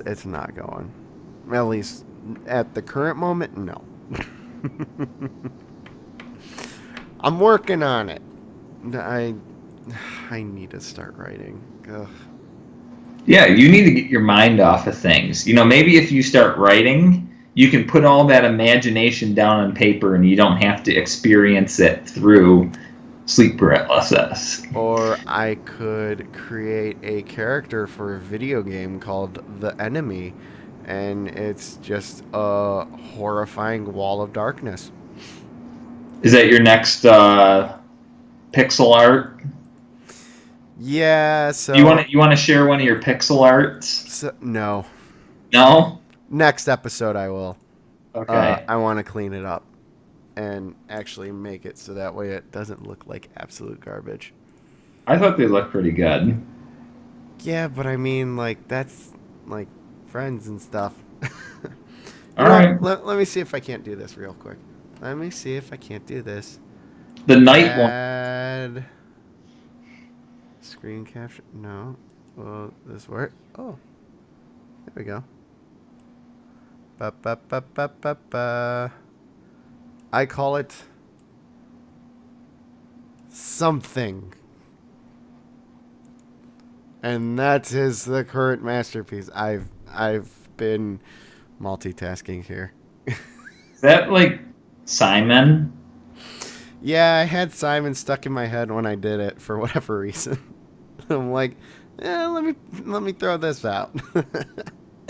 [SPEAKER 1] It's not going. At least at the current moment, no. I'm working on it. I I need to start writing. Ugh.
[SPEAKER 2] yeah, you need to get your mind off of things. Maybe if you start writing, you can put all that imagination down on paper and you don't have to experience it through sleep paralysis.
[SPEAKER 1] Or I could create a character for a video game called The Enemy, and it's just a horrifying wall of darkness.
[SPEAKER 2] Is that your next pixel art?
[SPEAKER 1] Yeah,
[SPEAKER 2] You want to share one of your pixel arts?
[SPEAKER 1] no.
[SPEAKER 2] No?
[SPEAKER 1] Next episode I will.
[SPEAKER 2] Okay.
[SPEAKER 1] I want to clean it up and actually make it so that way it doesn't look like absolute garbage.
[SPEAKER 2] I thought they looked pretty good.
[SPEAKER 1] Yeah, but I mean, like, that's like friends and stuff. You
[SPEAKER 2] All
[SPEAKER 1] know,
[SPEAKER 2] right.
[SPEAKER 1] let me see if I can't do this real quick. Let me see if I can't do this.
[SPEAKER 2] The night one.
[SPEAKER 1] Add screen capture. No. Well, this work? Oh, there we go. Ba ba ba ba ba ba. I call it something. And that is the current masterpiece. I've been multitasking here.
[SPEAKER 2] Is that like Simon?
[SPEAKER 1] Yeah, I had Simon stuck in my head when I did it for whatever reason. I'm like, let me throw this out.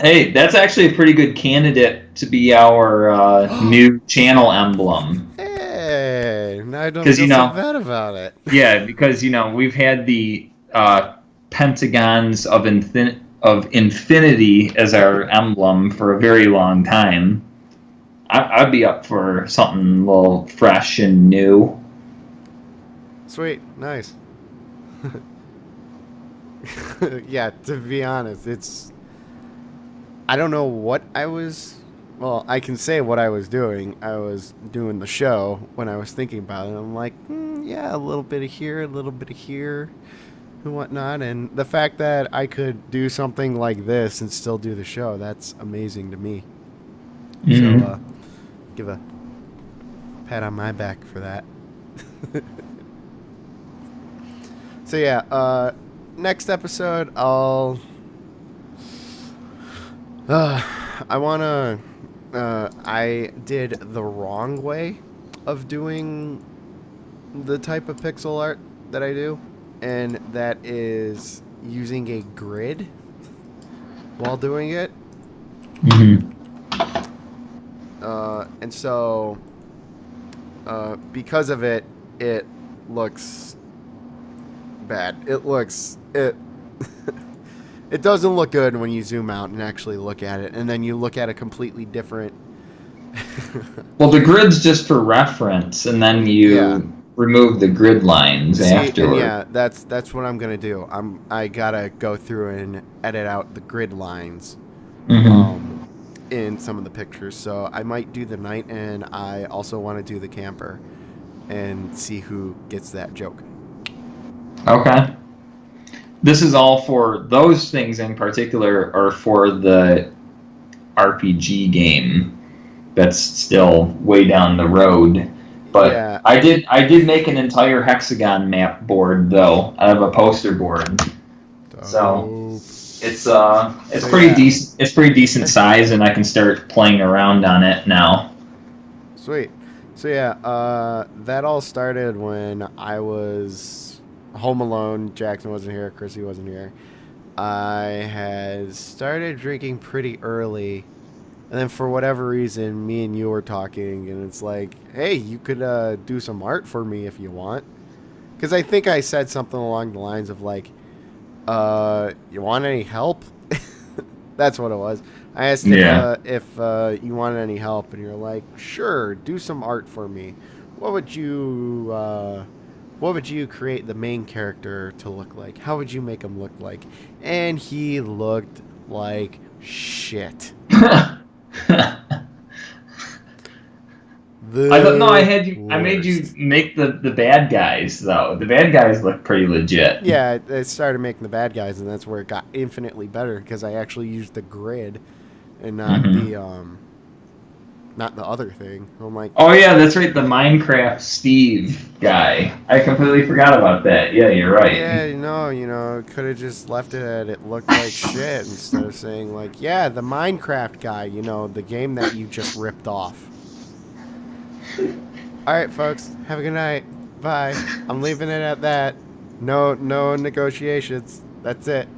[SPEAKER 2] Hey, that's actually a pretty good candidate to be our new channel emblem.
[SPEAKER 1] Hey, now I don't
[SPEAKER 2] Because,
[SPEAKER 1] feel so bad about it.
[SPEAKER 2] yeah, because, we've had the pentagons of infinity as our emblem for a very long time. I'd be up for something a little fresh and new.
[SPEAKER 1] Sweet, nice. Yeah, to be honest, I don't know what I was. Well, I can say what I was doing. I was doing the show when I was thinking about it. I'm like, yeah, a little bit of here, a little bit of here, and whatnot. And the fact that I could do something like this and still do the show, that's amazing to me. So,
[SPEAKER 2] Mm-hmm.
[SPEAKER 1] give a pat on my back for that. So, yeah, next episode, Uh, I wanna. I did the wrong way of doing the type of pixel art that I do, and that is using a grid while doing it.
[SPEAKER 2] Mm-hmm.
[SPEAKER 1] And so, because of it, it looks bad. It doesn't look good when you zoom out and actually look at it, and then you look at a completely different.
[SPEAKER 2] Well, the grid's just for reference, and then
[SPEAKER 1] Yeah.
[SPEAKER 2] you remove the grid lines
[SPEAKER 1] See, and
[SPEAKER 2] afterward.
[SPEAKER 1] yeah, that's what I'm gonna do. I gotta go through and edit out the grid lines,
[SPEAKER 2] Mm-hmm.
[SPEAKER 1] um, in some of the pictures. So I might do the night, and I also want to do the camper, and see who gets that joke.
[SPEAKER 2] Okay. This is all for those things in particular, are for the RPG game that's still way down the road. But
[SPEAKER 1] Yeah.
[SPEAKER 2] I did make an entire hexagon map board though out of a poster board. So
[SPEAKER 1] Dope.
[SPEAKER 2] it's
[SPEAKER 1] So
[SPEAKER 2] pretty
[SPEAKER 1] yeah.
[SPEAKER 2] decent. It's pretty decent size, and I can start playing around on it now.
[SPEAKER 1] Sweet. So yeah, that all started when I was home alone. Jackson wasn't here. Chrissy wasn't here. I had started drinking pretty early, and then for whatever reason, me and you were talking, and it's like, hey, you could do some art for me if you want. Because I think I said something along the lines of like, you want any help? That's what it was. I asked
[SPEAKER 2] Yeah.
[SPEAKER 1] if you wanted any help, and you're like, sure, do some art for me. What would you what would you create the main character to look like? How would you make him look like? And he looked like shit.
[SPEAKER 2] I don't know. I
[SPEAKER 1] The
[SPEAKER 2] had you. I made you
[SPEAKER 1] worst.
[SPEAKER 2] make the bad guys though. The bad guys look pretty legit.
[SPEAKER 1] Yeah, I started making the bad guys, and that's where it got infinitely better because I actually used the grid and
[SPEAKER 2] Hmm.
[SPEAKER 1] not the other thing. I'm like,
[SPEAKER 2] Oh yeah, that's right. The Minecraft Steve guy. I completely forgot about that. Yeah, you're right.
[SPEAKER 1] yeah, could have just left it at it looked like shit instead of saying like, yeah, the Minecraft guy, the game that you just ripped off. All right, folks, have a good night. Bye. I'm leaving it at that. No negotiations. That's it.